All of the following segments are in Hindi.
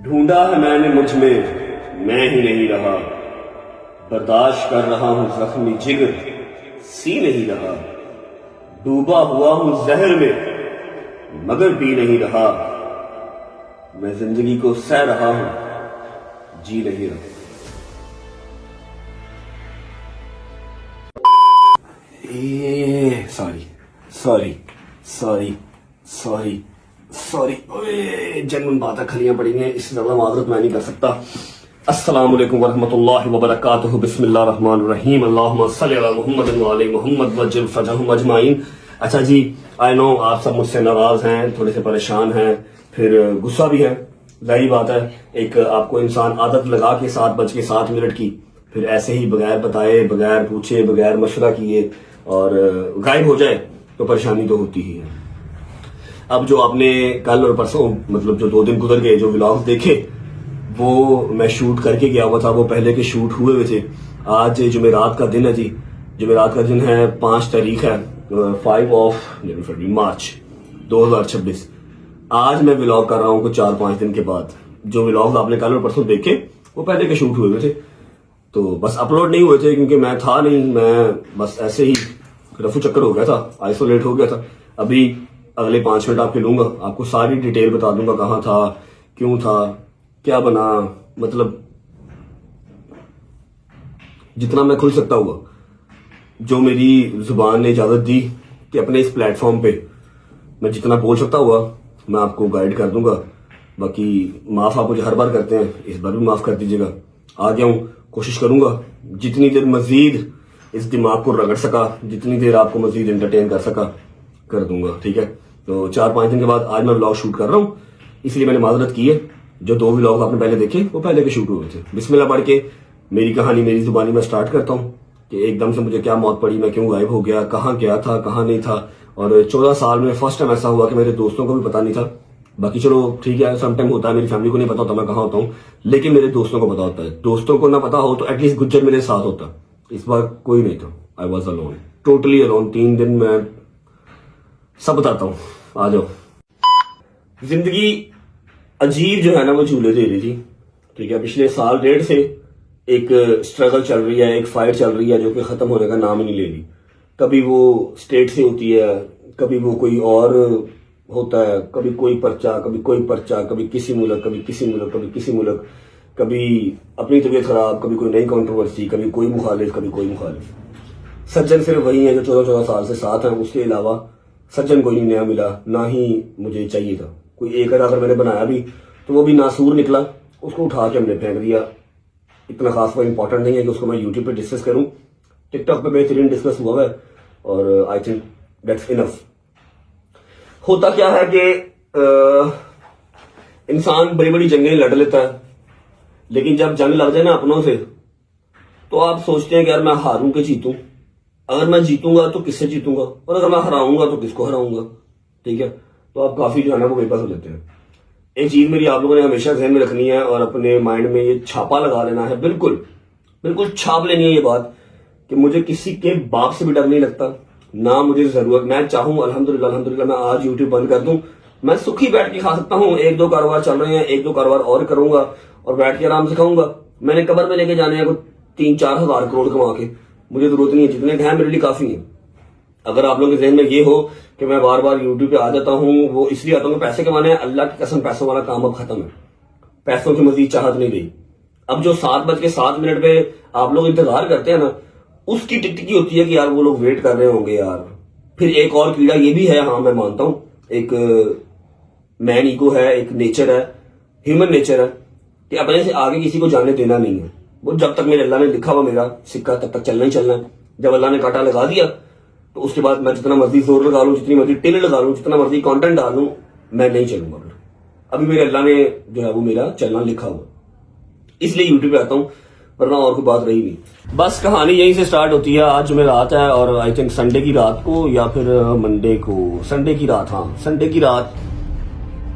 ढूंढा है मैंने मुझ में, मैं ही नहीं रहा। बर्दाश्त कर रहा हूं जख्मी जिगर, सी नहीं रहा। डूबा हुआ हूं जहर में, मगर पी नहीं रहा। मैं जिंदगी को सह रहा हूं, जी नहीं रहा। Sorry sorry sorry sorry sorry, general बातें खलियां पड़ी हैं, इससे ज्यादा माजरत मैं नहीं कर सकता। अस्सलाम वालेकुम वरहमतुल्लाहि वबरकातुहू, बिस्मिल्लाहिर रहमानिर रहीम, अल्लाहुम्मा सल्लि अला मुहम्मद व आले मुहम्मद वज्जिल फजहहुम अजमाइन। अच्छा जी, आई नो आप सब मुझसे नाराज हैं, थोड़े से परेशान हैं, फिर गुस्सा भी है, जाहिर बात है। एक आपको इंसान आदत लगा के 7:07 की, फिर ऐसे ही बगैर बताए, बगैर पूछे, बगैर मशवरा किए और गायब हो जाए तो परेशानी तो होती ही है। अब जो आपने कल और परसों, मतलब जो 2 दिन गुजर गए, जो व्लॉग्स देखे, वो मैं शूट करके गया हुआ था, वो पहले के शूट हुए हुए थे। आज जुमेरात का दिन है जी, जुमेरात का दिन है, 5 तारीख है, 5 मार्च 2026। आज मैं व्लॉग कर रहा हूँ कुछ 4-5 दिन के बाद। जो व्लॉग्स आपने कल और परसों देखे वो पहले के शूट हुए हुए थे, तो बस अपलोड नहीं हुए थे क्योंकि मैं था नहीं, मैं बस ऐसे ही रफू चक्कर हो गया था, आइसोलेट हो गया था। अभी अगले 5 मिनट आपके लूंगा, आपको सारी डिटेल बता दूंगा, कहाँ था, क्यों था, क्या बना, मतलब जितना मैं खुल सकता हुआ, जो मेरी जुबान ने इजाजत दी कि अपने इस प्लेटफॉर्म पे मैं जितना बोल सकता हुआ मैं आपको गाइड कर दूंगा। बाकी माफ आप मुझे हर बार करते हैं, इस बार भी माफ कर दीजिएगा। आ गया हूं, कोशिश करूंगा जितनी देर मजीद इस दिमाग को रगड़ सका, जितनी देर आपको मजीद एंटरटेन कर सका, कर दूंगा, ठीक है। तो 4-5 दिन के बाद आज मैं व्लॉग शूट कर रहा हूँ, इसलिए मैंने माजरत की है। जो 2 व्लॉग आपने पहले देखे वो पहले के शूट हुए थे। बिस्मिल्लाह पढ़ के मेरी कहानी मेरी जुबानी में स्टार्ट करता हूँ कि एकदम से मुझे क्या मौत पड़ी, मैं क्यों गायब हो गया, कहाँ गया था, कहाँ नहीं था। और 14 साल में फर्स्ट टाइम ऐसा हुआ कि मेरे दोस्तों को भी पता नहीं था। बाकी चलो ठीक है, समटाइम होता है, मेरी फैमिली को नहीं पता होता मैं कहाँ होता हूँ, लेकिन मेरे दोस्तों को पता होता है। दोस्तों को ना पता हो तो एटलीस्ट गुज्जर मेरे साथ होता। इस बार कोई नहीं था, I was alone, totally alone. 3 दिन मैं सब बताता हूँ, आ जाओ। जिंदगी अजीब जो है ना वो झूले दे रही थी, ठीक है। पिछले साल 1.5 से एक स्ट्रगल चल रही है, एक फाइट चल रही है जो कि खत्म होने का नाम ही नहीं ले रही। कभी वो स्टेट से होती है, कभी वो कोई और होता है, कभी कोई पर्चा, कभी कोई पर्चा, कभी किसी मुल्क, कभी किसी मुल्क, कभी किसी मुल्क, कभी अपनी तबीयत खराब, कभी कोई नई कंट्रोवर्सी, कभी कोई मुखालिफ, कभी कोई मुखालिफ। सज्जन सिर्फ वही है जो 14-14 साल से साथ हैं, उसके अलावा सज्जन कोई नहीं नया मिला, ना ही मुझे चाहिए था। कोई एक अगर मैंने बनाया भी तो वो भी नासूर निकला, उसको उठा के हमने फेंक दिया। इतना खास वो इंपॉर्टेंट नहीं है कि उसको मैं यूट्यूब पे डिस्कस करूं। टिकटॉक पे बेहतरीन डिस्कस हुआ है और आई थिंक दैट्स इनफ। होता क्या है कि इंसान बड़ी बड़ी जंगें लड़ लेता है, लेकिन जब जंग लग जाए ना अपनों से, तो आप सोचते हैं कि यार मैं हारूं कि जीतूं। अगर मैं जीतूंगा तो किससे जीतूंगा, और अगर मैं हराऊंगा तो किसको हराऊंगा, ठीक है। तो आप काफी जो है ना वो बेबस हो लेते हैं। एक चीज मेरी आप लोगों ने हमेशा ध्यान में रखनी है और अपने माइंड में ये छापा लगा लेना है, बिल्कुल बिल्कुल छाप लेनी है ये बात कि मुझे किसी के बाप से भी डर नहीं लगता, ना मुझे जरूरत। मैं चाहूं अल्हम्दुलिल्लाह अल्हम्दुलिल्लाह मैं आज यूट्यूब बंद कर दूं, मैं सुखी बैठ के खा सकता हूं। 1-2 कारोबार चल रहे हैं, 1-2 कारोबार और करूंगा और बैठ के आराम से खाऊंगा। मैंने कब्र में लेके जाने हैं 3-4 हजार करोड़ कमा के, मुझे जरूरत नहीं है, जितने हैं मेरे लिए काफी है। अगर आप लोगों के जहन में ये हो कि मैं बार बार यूट्यूब पे आ जाता हूँ, वो इसलिए आता हूँ पैसे कमाने हैं, अल्लाह की कसम पैसों वाला काम अब खत्म है। पैसों की मजीद चाहत नहीं रही। अब जो 7:07 पे आप लोग इंतजार करते हैं ना, उसकी टिकटिकी होती है कि यार वो लोग वेट कर रहे होंगे यार। फिर एक और कीड़ा ये भी है, हाँ मैं मानता हूँ, एक मैन ईगो है, एक नेचर है, ह्यूमन नेचर है कि अपने से आगे किसी को जाने देना नहीं है। वो जब तक मेरे अल्लाह ने लिखा हुआ मेरा सिक्का तब तक चलना ही चलना है। जब अल्लाह ने कांटा लगा दिया तो उसके बाद मैं जितना मर्जी जोर लगा लूं, जितनी मर्जी टिल लगा लूं, जितना मर्जी कंटेंट डालूं, मैं नहीं चलूंगा। फिर अभी मेरे अल्लाह ने जो है वो मेरा चलना लिखा हुआ, इसलिए यूट्यूब पे आता हूं, वरना और कोई बात रही नहीं। बस कहानी यहीं से स्टार्ट होती है। आज जुमेरात है और आई थिंक संडे की रात को या फिर मंडे को, संडे की रात, हाँ संडे की रात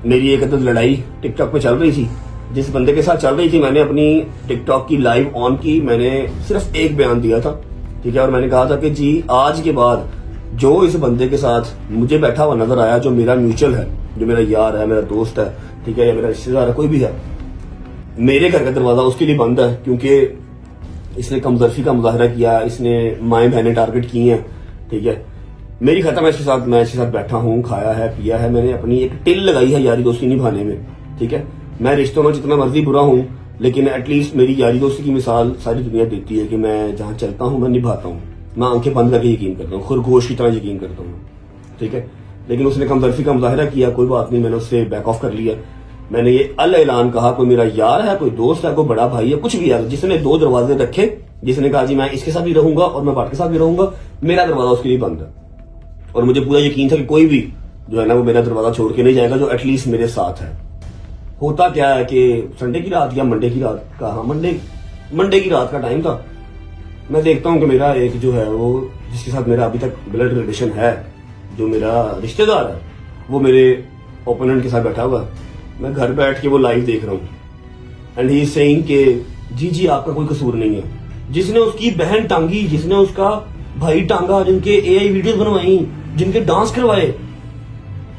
मेरी एक लड़ाई टिकटॉक पे चल रही थी। जिस बंदे के साथ चल रही थी, मैंने अपनी टिकटॉक की लाइव ऑन की, मैंने सिर्फ एक बयान दिया था, ठीक है। और मैंने कहा था कि जी आज के बाद जो इस बंदे के साथ मुझे बैठा हुआ नजर आया, जो मेरा म्यूचुअल है, जो मेरा यार है, मेरा दोस्त है, ठीक है, या मेरा रिश्तेदार है, कोई भी है, मेरे घर का दरवाजा उसके लिए बंद है क्योंकि इसने कमजोरी का मुजाहरा किया, इसने माएँ बहनें टारगेट की हैं। ठीक है, मेरी खत्म है इसके साथ, मैं इसके साथ बैठा हूँ, खाया है पिया है, मैंने अपनी एक टिल लगाई है यारी दोस्ती निभाने में। ठीक है, मैं रिश्तों में जितना मर्जी बुरा हूँ लेकिन एटलीस्ट मेरी यारी दोस्ती की मिसाल सारी दुनिया देती है कि मैं जहां चलता हूं मैं निभाता हूं, मैं आंखें बंद करके यकीन करता हूँ, खरगोश की तरह यकीन करता हूँ। ठीक है, लेकिन उसने कमदर्दी का मुजाहरा किया, कोई बात नहीं, मैंने उससे बैक ऑफ कर लिया। मैंने ये अल ऐलान कहा, कोई मेरा यार है, कोई दोस्त है, कोई बड़ा भाई है, कुछ भी है, जिसने 2 दरवाजे रखे, जिसने कहा जी मैं इसके साथ भी रहूंगा और मैं बाट के साथ भी रहूंगा, मेरा दरवाजा उसके लिए बंद है। और मुझे पूरा यकीन था कि कोई भी जो है ना वो मेरा दरवाजा छोड़ के नहीं जाएगा जो एटलीस्ट मेरे साथ है। होता क्या है कि संडे की रात या मंडे की रात का, हाँ मंडे की रात का टाइम था, मैं देखता हूँ कि मेरा एक जो है वो जिसके साथ मेरा अभी तक ब्लड रिलेशन है, जो मेरा रिश्तेदार है, वो मेरे ओपोनेंट के साथ बैठा हुआ है। मैं घर बैठ के वो लाइव देख रहा हूँ एंड ही इज सेइंग कि जी आपका कोई कसूर नहीं है। जिसने उसकी बहन टांगी, जिसने उसका भाई टांगा, जिनके एआई वीडियोस बनवाई, जिनके डांस करवाए,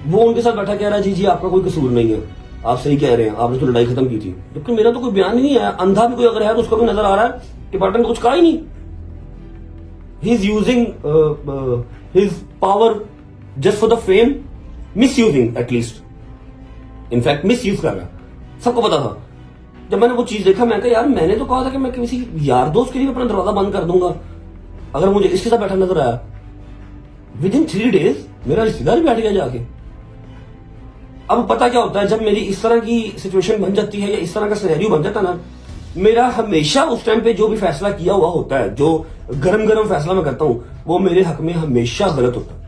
वो उनके साथ बैठा कह रहा है जी आपका कोई कसूर नहीं है, आप सही कह रहे हैं, आपने तो लड़ाई खत्म की थी। जबकि मेरा तो कोई बयान ही नहीं आया। अंधा भी कोई अगर है तो उसको भी नजर आ रहा है कि पार्टनर ने कुछ कहा ही नहीं। He is using his power just for the fame, miss using at least, in fact miss use कर रहा है, सबको पता था। जब मैंने वो चीज देखा मैं कहा यार मैंने तो कहा था कि मैं किसी यार दोस्त के लिए अपना दरवाजा बंद कर दूंगा, अगर मुझे इसके साथ बैठा नजर आया। विद इन 3 डेज मेरा रिश्तेदार बैठ गया जाके। अब पता क्या होता है, जब मेरी इस तरह की सिचुएशन बन जाती है या इस तरह का सिनेरियो बन जाता है ना, मेरा हमेशा उस टाइम पे जो भी फैसला किया हुआ होता है, जो गरम फैसला मैं करता हूं, वो मेरे हक में हमेशा गलत होता है।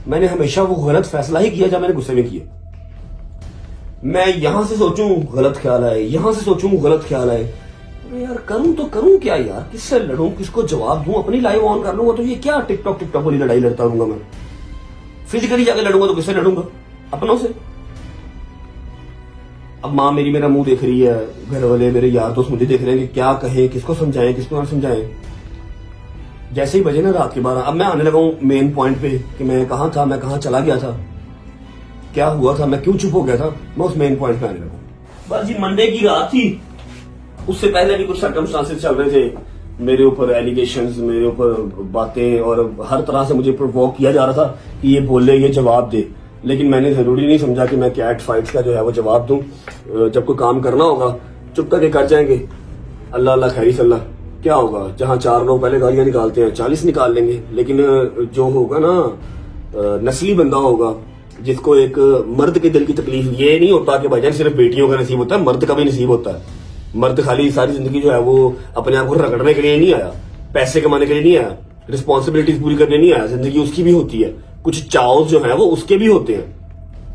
मैंने हमेशा वो गलत फैसला ही किया जब मैंने गुस्से में किया। मैं यहां से सोचूं गलत ख्याल आए, यहां से सोचूं गलत ख्याल आए, यार करूं तो करूं क्या यार, किससे लड़ूं, किसको जवाब दूं, अपनी लाइव ऑन कर लूंगा तो ये क्या टिकटॉक वाली लड़ाई लड़ता रहूंगा मैं। फिजिकली जाके लड़ूंगा तो किससे लड़ूंगा, अपनों से। अब माँ मेरी मेरा मुंह देख रही है, घर वाले मेरे यार दोस्त मुझे देख रहे हैं कि क्या कहें, किसको समझाएं, किसको ना समझाएं। जैसे ही बजे ना रात के 12, अब मैं आने लगा हूं मेन पॉइंट पे कि मैं कहां था, मैं कहां चला गया था, क्या हुआ था, मैं क्यों चुप हो गया था, मैं उस मेन पॉइंट पे आने लगा। बस जी मंडे की रात थी, उससे पहले भी कुछ सर्कमस्टांसेस चल रहे थे, मेरे ऊपर एलिगेशंस, मेरे ऊपर बातें, और हर तरह से मुझे प्रोवोक किया जा रहा था कि ये बोले, ये जवाब दे। लेकिन मैंने जरूरी नहीं समझा कि मैं कैट फाइट्स का जो है वो जवाब दूं। जब कोई काम करना होगा चुप करके कर जाएंगे, अल्लाह अल्लाह खैरी सल्लाह, क्या होगा, जहां 4 लोग पहले गालियां निकालते हैं 40 निकाल लेंगे। लेकिन जो होगा ना नस्ली बंदा होगा, जिसको एक मर्द के दिल की तकलीफ, ये नहीं होता कि भाईजान सिर्फ बेटियों का नसीब होता है, मर्द का भी नसीब होता है। मर्द खाली सारी जिंदगी जो है वो अपने आप को रगड़ने के लिए नहीं आया, पैसे कमाने के लिए नहीं आया, रिस्पॉन्सिबिलिटीज पूरी करने नहीं आया। जिंदगी उसकी भी होती है, कुछ चाव जो है वो उसके भी होते हैं,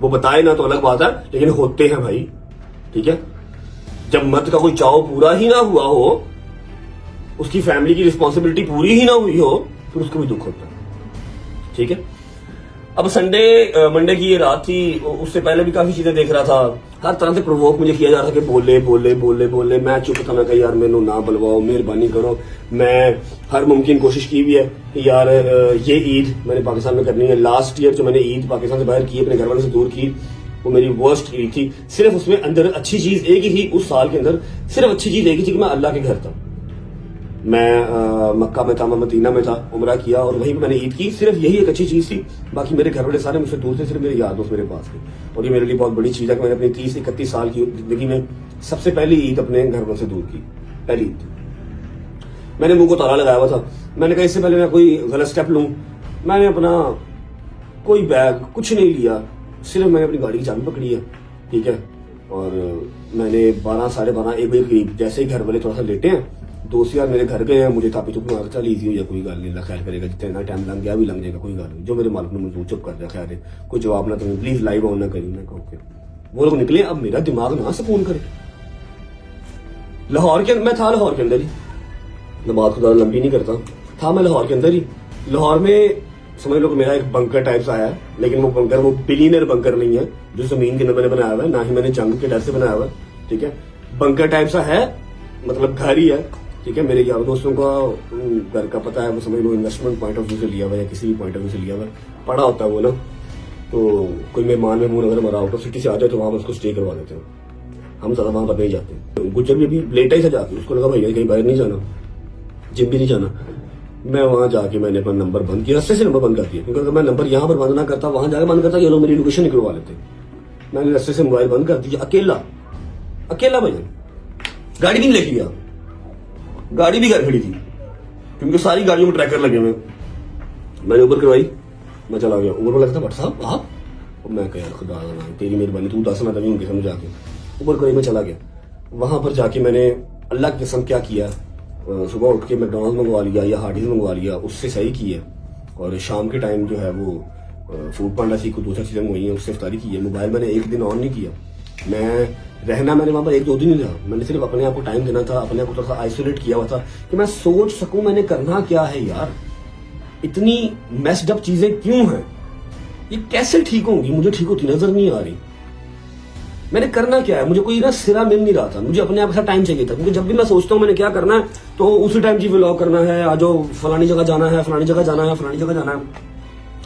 वो बताए ना तो अलग बात है, लेकिन होते हैं भाई। ठीक है, जब मर्द का कोई चाव पूरा ही ना हुआ हो, उसकी फैमिली की रिस्पॉन्सिबिलिटी पूरी ही ना हुई हो, फिर उसको भी दुख होता है। ठीक है, अब मंडे की ये रात थी, उससे पहले भी काफी चीजें देख रहा था, हर तरह से प्रोवोक मुझे किया जा रहा था कि बोले बोले बोले बोले। मैं चुप था, मैं कहा यार मैनू ना बुलवाओ, मेहरबानी करो। मैं हर मुमकिन कोशिश की भी है कि यार ये ईद मैंने पाकिस्तान में करनी है। लास्ट ईयर जो मैंने ईद पाकिस्तान से बाहर की, अपने घर वालों से दूर की, वो मेरी वर्स्ट ईद थी। सिर्फ उसमें अंदर अच्छी चीज एक ही थी, उस साल के अंदर सिर्फ अच्छी चीज एक ही थी कि मैं अल्लाह के घर था। मैं मक्का में था, मैं मदीना में था, उम्रा किया और वहीं पे मैंने ईद की। सिर्फ यही एक अच्छी चीज थी, बाकी मेरे घर वाले सारे मुझसे दूर थे, सिर्फ मेरे यार दोस्त मेरे पास थे। और ये मेरे लिए बहुत बड़ी चीज है कि मैंने अपनी 30-31 साल की जिंदगी में सबसे पहली ईद अपने घर वालों से दूर की, पहली ईद। मैंने मुंह को ताला लगाया हुआ था, मैंने कहा इससे पहले मैं कोई गलत स्टेप लूं, मैंने अपना कोई बैग कुछ नहीं लिया, सिर्फ मैंने अपनी गाड़ी की चाबी पकड़ी है। ठीक है, और मैंने 12, साढ़े 12, 1 बजे करीब जैसे ही घर वाले थोड़ा सा लेटे हैं, दोस्त यार मेरे घर गए हैं, मुझे थापी चुप मार, चल ईजी हो जाए, कोई गल नहीं, ख्याल करेगा, जितना टाइम लग गया भी लग जाएगा, कोई गल नहीं, जो मेरे मालिक ने मंजूर, चुप कर दिया, खैर है, कोई जवाब ना तुम्हें, प्लीज लाइव ऑन ना करिए। मैं ओके, वो लोग निकले। अब मेरा दिमाग ना सुकून करे, लाहौर के मैं था, लाहौर के अंदर ही, मैं बात खुदा लंबी नहीं करता, था मैं लाहौर के अंदर ही। लाहौर में समझ लो कि मेरा एक बंकर टाइप आया है, लेकिन वो बंकर वो बिलियनर बंकर नहीं है जो जमीन के अंदर मैंने बनाया हुआ है, ना ही मैंने जंग के डर से बनाया हुआ है। ठीक है, बंकर टाइप सा है, मतलब घर ही है। ठीक है, मेरे यार दोस्तों का घर का पता है, वो समझ लो इन्वेस्टमेंट पॉइंट ऑफ व्यू से लिया हुआ है या किसी भी पॉइंट ऑफ व्यू से लिया हुआ है, पड़ा होता है वो ना। तो कोई मेहमान में मुंह अगर हमारा आउट ऑफ सिटी से आ जाए तो वहां उसको स्टे करवा देते हैं। हम ज्यादा वहां पर नहीं जाते। गुज्जर भी अभी लेट ही था जाके, उसको लगा भैया कहीं बाहर नहीं जाना, जिम भी नहीं जाना। मैं वहां जाके मैंने अपना नंबर बंद किया, रस्ते से नंबर बंद कर दिया, क्योंकि अगर मैं नंबर यहाँ पर बंद ना करता, वहां जाकर बंद करता, ये लोग मेरी लोकेशन निकलवा लेते। मैंने रस्ते से मोबाइल बंद कर दिया, अकेला भैया, गाड़ी भी लेके गया, गाड़ी भी घर खड़ी थी क्योंकि सारी गाड़ियों में ट्रैकर लगे हुए। मैंने ऊबर करवाई, मैं चला गया। ऊबर पर लगता भट्ट साहब आप, और मैं कह यार खुदा तेरी मेहरबानी, तू दस ना तभी उनके समझ जाके ऊबर करवाई। मैं चला गया, वहां पर जाके मैंने अल्लाह की कसम क्या किया, सुबह उठ के मैकडॉनल्ड्स मंगवा लिया या हार्डीज मंगवा लिया, उससे सही की है। और शाम के टाइम जो है वो फूड पांडा से कुछ दूसरी चीजें मंगवाई है, उससे इफ्तारी की है। मोबाइल मैंने एक दिन ऑन नहीं किया, मैंने वहां पर एक दो दिन ही रहा। मैंने सिर्फ अपने आप को टाइम देना था, अपने आप को थोड़ा सा आइसोलेट किया हुआ था कि मैं सोच सकूं मैंने करना क्या है यार, इतनी मेस्ड अप चीजें क्यों हैं, ये कैसे ठीक होंगी, मुझे ठीक होती नजर नहीं आ रही, मैंने करना क्या है। मुझे कोई ना सिरा मिल नहीं रहा था, मुझे अपने आप का टाइम चाहिए था। क्योंकि जब भी मैं सोचता हूँ मैंने क्या करना है तो उसी टाइम जी व्लॉग करना है, आज फलानी जगह जाना है, फलानी जगह जाना है, फलानी जगह जाना है,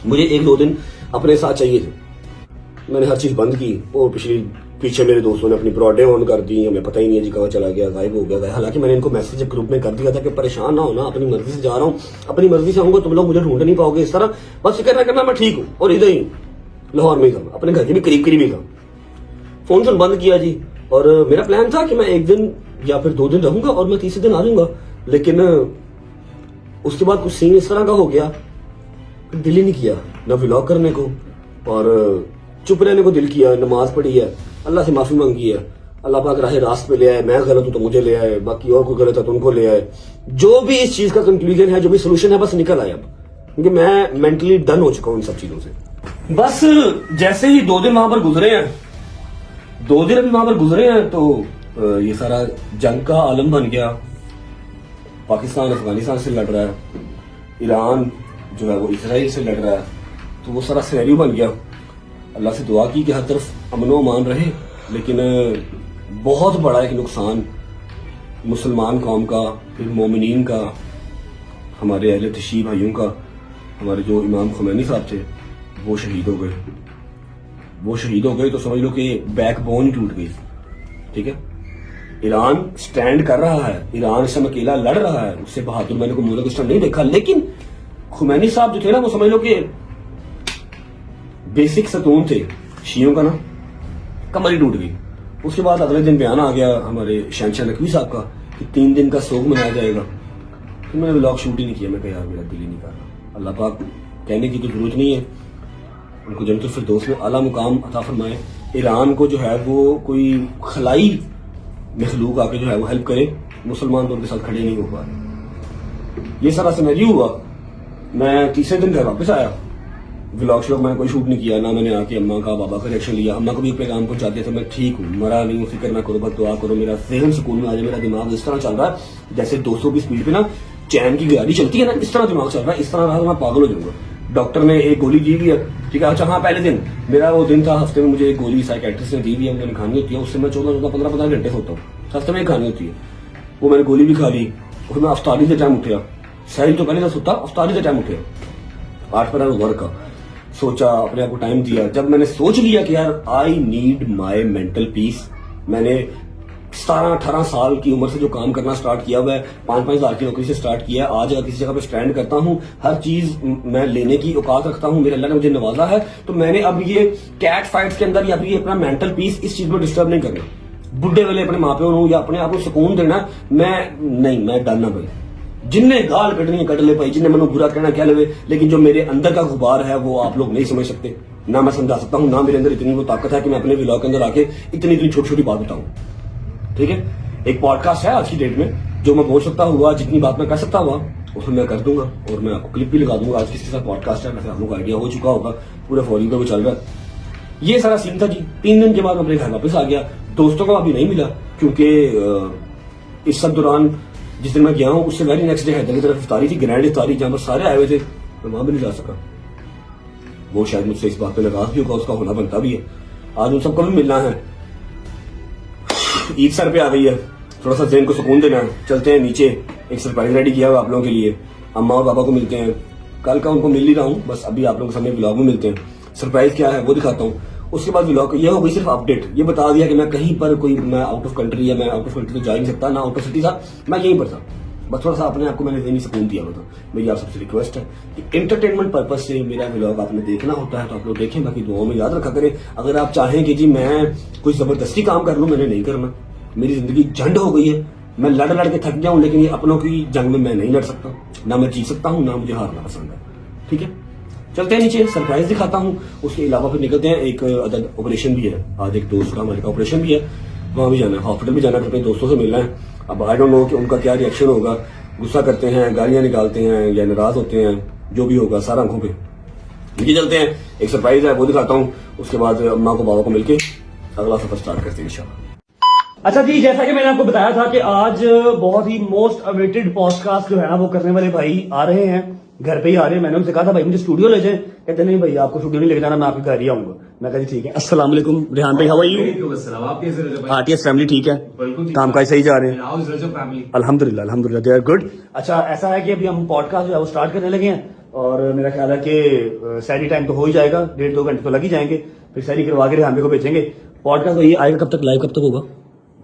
मुझे एक दो दिन अपने साथ चाहिए थे। मैंने हर चीज बंद की। वो पीछे मेरे दोस्तों ने अपनी ब्रॉडे ऑन कर दी, हमें पता ही नहीं है जी कहाँ चला गया, गायब हो गया। हालांकि मैंने इनको मैसेज ग्रुप में कर दिया था कि परेशान ना होना, अपनी मर्जी से जा रहा हूँ, अपनी मर्जी से आऊंगा, तुम लोग मुझे ढूंढ नहीं पाओगे इस तरह, बस फिक्र ना करना, मैं ठीक हूँ। और इधर ही लाहौर में ही था, अपने घर के भी करीब ही था। फोन से बंद किया जी, और मेरा प्लान था कि मैं एक दिन या फिर 2 दिन रहूंगा और मैं तीसरे दिन आ जाऊंगा। लेकिन उसके बाद कुछ सीन इस तरह का हो गया, दिल ही नहीं किया ना व्लॉग करने को, और चुप रहने को दिल किया। नमाज पढ़ी है, अल्लाह से माफी मांगी है, अल्लाह पाक राह रास्त पे ले आए, मैं गलत हूं तो मुझे ले आए, बाकी और कोई गलत है तो उनको ले आए। जो भी इस चीज का कंक्लूजन है, जो भी सोल्यूशन है, बस निकल आया अब, क्योंकि मैं मेंटली डन हो चुका हूं इन सब चीजों से। बस जैसे ही 2 दिन वहां पर गुजरे हैं, 2 दिन अभी वहां पर गुजरे हैं, तो ये सारा जंग का आलम बन गया। पाकिस्तान अफगानिस्तान से लड़ रहा है, ईरान जो है वो इसराइल से लड़ रहा है, तो वो सारा सिनेरियो बन गया। अल्लाह से दुआ की कि हर तरफ अमन व अमान रहे, लेकिन बहुत बड़ा एक नुकसान मुसलमान कौम का, फिर मोमिनीन का, हमारे अहले तशीह भाइयों का। हमारे जो इमाम खुमैनी साहब थे वो शहीद हो गए, तो समझ लो कि बैकबोन ही टूट गई। ठीक है, ईरान स्टैंड कर रहा है, ईरान इस समय अकेला लड़ रहा है, उससे बहादुर मैंने को मुल्क इस टाइम नहीं देखा। लेकिन खुमैनी साहब जो थे ना, वो समझ लो कि बेसिक सतून थे शियों का ना, कमर ही टूट गई। उसके बाद अगले दिन बयान आ गया हमारे शहनशाह नकवी साहब का कि 3 दिन का सोग मनाया जाएगा। तो मैंने व्लॉग शूट ही नहीं किया, मैं कहा यार मेरा दिल ही नहीं कर रहा। अल्लाह पाक कहने की तो जरूरत नहीं है, उनको जन्नतुल फिरदौस में आला मुकाम अता फरमाए। ईरान को जो है वो कोई खलाई मखलूक आके जो है वो हेल्प करे, मुसलमान तो उनके साथ खड़े नहीं हो पा रहे। ये सारा सिनेरियो हुआ। मैं तीसरे दिन घर वापस आया, व्लॉग श्लॉग मैंने कोई शूट नहीं किया, ना मैंने आके अम्मा का बाबा का रिएक्शन लिया। अम्मा को भी पैगाम पहुंचा दिया था, मैं ठीक हूँ, मरा नहीं हूँ, फिक्र ना करो, बस दुआ करो, मेरा जहन सुकून में आ जाए। मेरा दिमाग इस तरह चल रहा है जैसे 200 की स्पीड पे ना चैन की गाड़ी चलती है ना, इस तरह दिमाग चल रहा है। इस तरह रहा तो मैं पागल हो जाऊंगा। डॉक्टर ने एक गोली दी हुई है, ठीक है। अच्छा हाँ, पहले दिन मेरा वो दिन था, हफ्ते में मुझे एक गोली साइकेट्रिस्ट ने दी हुई है, मैंने खानी होती है। उससे मैं 14-15 घंटे सोता हूँ, हफ्ते में खानी होती है। वो मैंने गोली भी खा ली। और मैं अफ्तारी से टाइम उठा, सहरी तो पहले था सोता, अफ्तारी से टाइम उठा 8 पर वर्क का, सोचा, अपने आप को टाइम दिया। जब मैंने सोच लिया कि यार I need my mental peace, मैंने 17-18 साल की उम्र से जो काम करना स्टार्ट किया हुआ है, 5-5 हज़ार की नौकरी से स्टार्ट किया है। आज अगर किसी जगह पे स्टैंड करता हूँ, हर चीज मैं लेने की औकात रखता हूँ, मेरे अल्लाह ने मुझे नवाजा है। तो मैंने अब ये कैट फाइट्स के अंदर या फिर अपना मेंटल पीस इस चीज में डिस्टर्ब नहीं करना। बुढ़े वाले अपने माँ प्यो या अपने आप को सुकून देना, मैं डरना भाई, जिन्हें गाल कटनी है कट ले भाई, जिन्हें मैंने बुरा कहना कह ले, लेकिन जो मेरे अंदर का गुबार है वो आप लोग नहीं समझ सकते, ना मैं समझा सकता हूँ, ना मेरे अंदर इतनी वो ताकत है कि मैं अपने व्लॉग के अंदर आके इतनी छोटी छोटी बात बताऊं। ठीक है, एक पॉडकास्ट है आज की डेट में, जो मैं बोल सकता हुआ, जितनी बात मैं कर सकता हुआ उसमें मैं कर दूंगा, और मैं आपको क्लिप भी लगा दूंगा। आज किसके साथ पॉडकास्ट है, वैसे आप लोगों को आइडिया हो चुका होगा, पूरे फॉलोइंग पे भी चल रहा है। ये सारा सीन था जी। 3 दिन के बाद मैं अपने घर वापस आ गया। दोस्तों को अभी नहीं मिला, क्योंकि इस सब दौरान जिस दिन मैं गया हूँ उससे वेरी नेक्स्ट डे हैदर की तरफ इफ्तारी थी, ग्रैंड इफ्तारी, जहां पर सारे आए हुए थे, मैं वहां भी नहीं जा सका। वो शायद मुझसे इस बात पे नाराज भी होगा, उसका होना बनता भी है। आज उन सबको भी मिलना है, ईद सर पे आ गई है, थोड़ा सा ज़हन को सुकून देना है। चलते हैं नीचे, एक सरप्राइज रेडी किया हुआ आप लोगों के लिए। अम्मा और पापा को मिलते हैं, कल का उनको मिल ही रहा हूँ, बस अभी आप लोगों के सामने ब्लॉग में मिलते हैं। सरप्राइज क्या है वो दिखाता हूँ। उसके बाद व्लॉग ये हो गई सिर्फ अपडेट, ये बता दिया कि मैं कहीं पर कोई मैं आउट ऑफ कंट्री या मैं आउट ऑफ कंट्री तो जा नहीं सकता, ना आउट ऑफ सिटी था, मैं यहीं पर था। बस थोड़ा सा अपने आप को मैंने ज़हनी सुकून दिया होता। मेरी आप सबसे रिक्वेस्ट है कि एंटरटेनमेंट पर्पज से मेरा व्लॉग आपने देखना होता है तो आप लोग देखें, बाकी दुआओं में याद रखा करें। अगर आप चाहें कि जी मैं कोई जबरदस्ती काम कर लूँ, मैंने नहीं करना। मेरी जिंदगी झंड हो गई है, मैं लड़ लड़ के थक गया हूँ, लेकिन ये अपनों की जंग में मैं नहीं लड़ सकता, ना मैं जीत सकता हूँ, ना मुझे हारना पसंद है। ठीक है, चलते हैं नीचे, सरप्राइज दिखाता हूँ। उसके अलावा फिर निकलते हैं, एक अदद ऑपरेशन भी है आज, एक दोस्त का हमारे का ऑपरेशन भी है, वहाँ भी जाना है, हॉस्पिटल भी जाना है, अपने दोस्तों से मिलना है। अब आई डोंट नो कि उनका क्या रिएक्शन होगा, गुस्सा करते हैं, गालियां निकालते हैं या नाराज होते हैं, जो भी होगा सारा आंखों पे। नीचे चलते हैं, एक सरप्राइज है वो दिखाता हूँ। उसके बाद अम्मा को बाबा को मिलके अगला सफर स्टार्ट करते हैं इंशाल्लाह। अच्छा जी, जैसा कि मैंने आपको बताया था कि आज बहुत ही मोस्ट अवेटेड पॉडकास्ट जो है ना वो करने वाले भाई आ रहे हैं, घर पे ही आ रहे हैं। मैंने उनसे कहा था भाई मुझे स्टूडियो ले जाएं, कहते नहीं भाई आपको स्टूडियो नहीं लेके जाना, मैं आपके घर ही आऊंगा। मैं कहा ठीक है। अस्सलाम वालेकुम रेहान भाई, how are you? RTS family ठीक है, काम काज सही जा रहे हैं? अल्हम्दुलिल्लाह अल्हम्दुलिल्लाह, दे आर गुड। अच्छा ऐसा है कि अभी हम पॉडकास्ट जो है वो स्टार्ट करने लगे हैं और मेरा ख्याल है कि सैरी टाइम तो हो ही जाएगा, 1.5-2 घंटे तो लग ही जाएंगे, फिर सैरी करवा के रेहान भाई को भेजेंगे। पॉडकास्ट वही आएगा, कब तक लाइव कब तक होगा?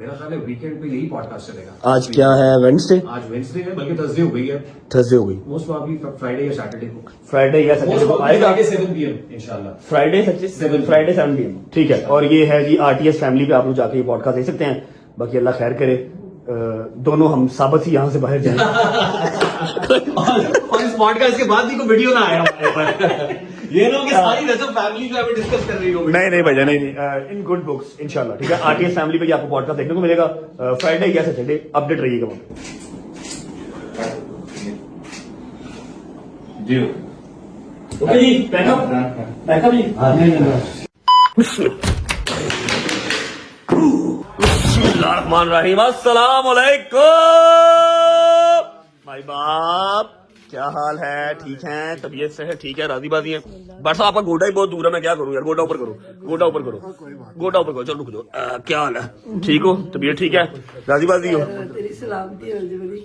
मेरा ख्याल है वीकेंड पे यही पॉडकास्ट चलेगा। आज क्या है, वेडनेसडे? आज वेडनेसडे है, बल्कि थर्सडे हो गई है, थर्सडे हो गई, मोस्ट प्रॉब्ली फ्राइडे या सैटरडे को, फ्राइडे या सैटरडे को आएगा, 7 PM इंशाल्लाह। फ्राइडे 7 PM, ठीक है। और ये है जी आरटीएस फैमिली पे, आप लोग जाके ये पॉडकास्ट देख सकते हैं। बाकी अल्लाह खैर करे, दोनों हम साबित ही यहाँ से बाहर जाएं। और इस पॉडकास्ट के बाद भी कोई वीडियो ना आया हमारे पर। ये ना कि सारी रजब फैमिली जो है डिस्कस कर रही हो। नहीं भैया, नहीं, इन गुड बुक्स इंशाल्लाह, ठीक है। आरटीएस फैमिली पे आपको पॉडकास्ट देखने को मिलेगा फ्राइडे या सैटरडे, अपडेट रहिएगा वहाँ जी। ओके जी, बैकअप जी। बिस्मिल्लाहिर्रहमानिर्रहीम, अस्सलाम वालेकुम भाई बाप, क्या हाल है? ठीक है, तबीयत से है, ठीक है, राजी बाजी है। बट साहब आपका गोडा ही बहुत दूर है, मैं क्या करूं यार? गोडा ऊपर करो, गोडा ऊपर करो, गोडा ऊपर करो। चलो रुक जाओ, क्या हाल है? ठीक हो? तबीयत ठीक है, राजी बाजी हो? तेरी सलामती हो जी मेरी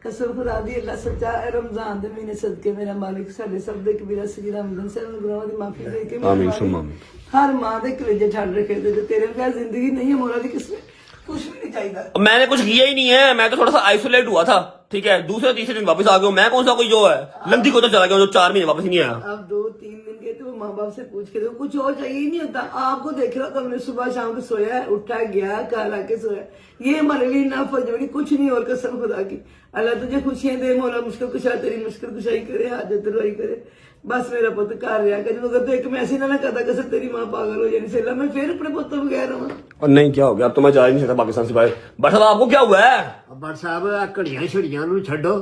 कसम खुदा दी, अल्लाह सच्चा है। रमजान दे महीने सदके मेरा मालिक साडे सब दे कबीरा सगीरा रमजान से गुनाहों दी माफी दे के आमीन सुम्मा आमीन। हर मां दे कलेजे छड़ रखे ते तेरे बगैर जिंदगी नहीं है मोरा दी, किसमें कुछ भी नहीं चाहिए। मैंने कुछ किया ही नहीं है, मैं तो थोड़ा सा आइसोलेट हुआ था, ठीक है। दूसरे तीसरे दिन वापस आ गया हूँ। मैं कौन सा कोई जो है लंदी को तो चला गया जो 4 महीने वापस ही नहीं आया। अब 2-3 दिन के तो माँ बाप से पूछ के दो, कुछ और चाहिए ही नहीं होता। आपको देख रहा तो हमने सुबह शाम को सोया है, उठा गया घर आके सोया, ये हमारे लिए ना फजवरी कुछ नहीं। और कसम खुदा की, अल्लाह तुझे खुशियां दे, मौला मुश्किल कुशा तेरी मुश्किल कुशाई करे, हाजत रवाई करे। बस मेरा पुत घर रहा कर, अगर तो एक मैसेज ना करता कसर तेरी मां पागल हो जानी से, मैं फिर अपने पुत तो बगैर रहा। और नहीं क्या हो गया, अब तो मैं जा ही नहीं सकता पाकिस्तान से बाहर। बट साहब आपको क्या हुआ है? बट साहब आ घड़ियां छड़ियां नू छड्डो,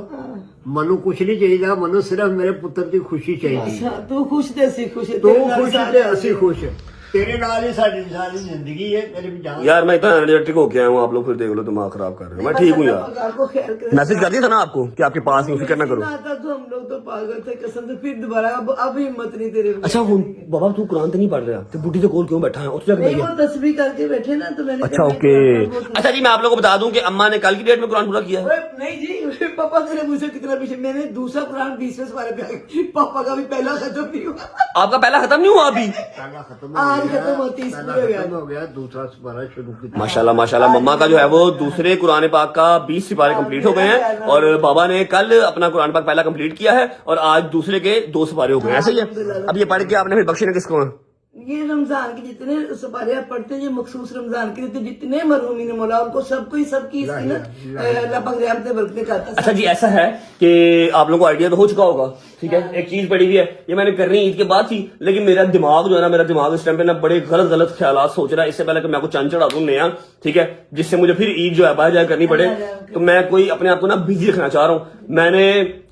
मनु कुछ नहीं चाहिए, मनु सिर्फ मेरे पुत्र की खुशी चाहिए। अच्छा तू खुश ते असी खुश, तू खुश ते असी खुश, तेरे नाल ही साडी सारी जिंदगी है, तेरे भी जान। यार मैं इतना एनर्जेटिक होके आया हूँ, आप लोग फिर देख लो दिमाग खराब कर रहे हो। मैं ठीक हूँ यार, पगार को ख्याल करे। मैसेज कर दिया था ना आपको कि आपके पास नहीं, फिक्र ना करो। आता तो हम लोग तो पागल थे कसम से, फिर दोबारा अब हिम्मत नहीं तेरे में। अच्छा हूँ बाबा, तू कुरान तो नहीं पढ़ रहा, तो बुढ़ी से कोल क्यों बैठा है? उठ जा नहीं वो तस्वीर करके बैठे ना, तो मैंने अच्छा ओके। अच्छा जी, मैं आप लोगों को बता दूं कि अम्मा ने कल की डेट में कुरान पूरा किया है। ओए, नहीं जी पापा तेरे मुझसे कितना पीछे, मैंने दूसरा कुरान 20वें पारे पे आ गई, पापा का भी पहला खत्म नहीं हुआ। आपका पहला खत्म नहीं हुआ अभी? पहला खत्म आज खत्म होती पहला हो गया। खत्म हो गया, दूसरा सिपारा शुरू किया। माशाल्लाह माशाल्लाह, मम्मा का जो है वो दूसरे कुरान पाक का 20 सिपारे कंप्लीट हो गए हैं और बाबा ने कल अपना कुरान पाक पहला कंप्लीट किया है और आज दूसरे के 2 सिपारे हो गए हैं। ऐसा ही है। अब ये पढ़ के आपने फिर बख्शे किसको है? ये रमजान के जितने सपारे आप पढ़ते हैं, ये मखसूस रमजान के लिए जितने मरहूमीन मौला उनको सबको ही सबकी इसकी ना अल्लाह पाक रहमत बरकत करता है। अच्छा जी, ऐसा है कि आप लोगों को आइडिया तो हो चुका होगा, ठीक है। एक चीज पड़ी हुई है, ये मैंने करनी ईद के बाद थी, लेकिन मेरा दिमाग जो है ना, मेरा दिमाग इस टाइम पे ना बड़े गलत गलत ख्यालात सोच रहा है। इससे पहले कि मैं आपको चंद चढ़ा दूं नया, ठीक है, जिससे मुझे फिर ईद जो है बाहर जाकर करनी पड़े, तो मैं कोई अपने आप को ना बिजी रखना चाह रहा हूँ। मैंने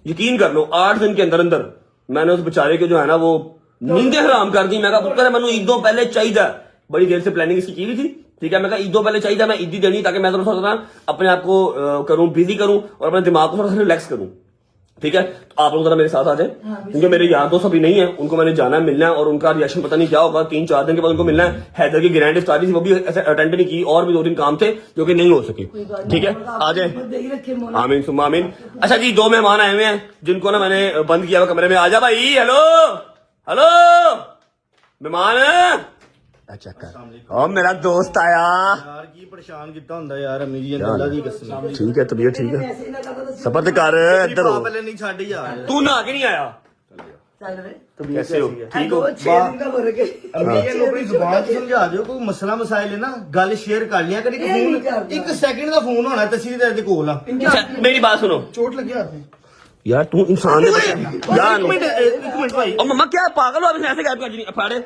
यकीन कर लो 8 दिन के अंदर अंदर मैंने उस बेचारे के जो है ना वो नींदें हराम कर दी। मैं कहा पुत्र मैंने ईदों पहले चाहिए, बड़ी देर से प्लानिंग इसकी की हुई थी, ठीक है। मैं कहा ईदों पहले चाहिए, मैं ईदी देनी ताकि मैं थोड़ा सा अपने आप को करूं, बिजी करूं और अपने दिमाग को थोड़ा सा रिलैक्स करूं, ठीक है। तो आप लोग जरा मेरे साथ आ जाए, क्योंकि मेरे यार दोस्त अभी नहीं है, उनको मैंने जाना है, मिलना है और उनका रिएक्शन पता नहीं क्या होगा। 3-4 दिन के बाद उनको मिलना है। हैदर की ग्रैंड इफ्तारी थी, वो भी ऐसे अटेंड नहीं की और भी 2 दिन काम थे जो कि नहीं हो सके, ठीक है। आ जाए, आमीन सुम्मा आमीन। अच्छा जी, 2 मेहमान आए हुए हैं जिनको ना मैंने बंद किया हुआ कमरे में। आ जा भाई, हेलो हेलो मेहमान, चेक कर ओ मेरा दोस्त आया यार की परेशान कितना ਹੁੰਦਾ यार अम्मी जी ने अल्लाह दी कसम ठीक है तबीयत ठीक है ऐसे ही ना करता तो सबर ते कर इधर हो पहले नहीं छाड़ी यार तू नहा के नहीं आया चल रहे कैसे हो ठीक हो 6 दिन का हो रखे अम्मी जी ਨੂੰ ਆਪਣੀ ਜ਼ੁਬਾਨ ਚ ਸਮਝਾ ਦਿਓ ਕੋਈ ਮਸਲਾ ਮਸਾਇਲ ਹੈ ਨਾ ਗੱਲ ਸ਼ੇਅਰ ਕਰ ਲਿਆ ਕਰੀ ਇਹ ਨਹੀਂ ਫੋਨ ਕਰਦਾ। 1 ਸੈਕਿੰਡ ਦਾ ਫੋਨ ਹੋਣਾ ਤਸਵੀਰ ਦੇ ਕੋਲ ਆ अच्छा मेरी बात सुनो ਚੋਟ ਲੱਗੀ ਹੱਥ ਤੇ यार तू इंसान यार ਇੱਕ ਮਿੰਟ ਭਾਈ ओ मम्मा क्या पागल हो आप ऐसे गायब कर दी फाड़े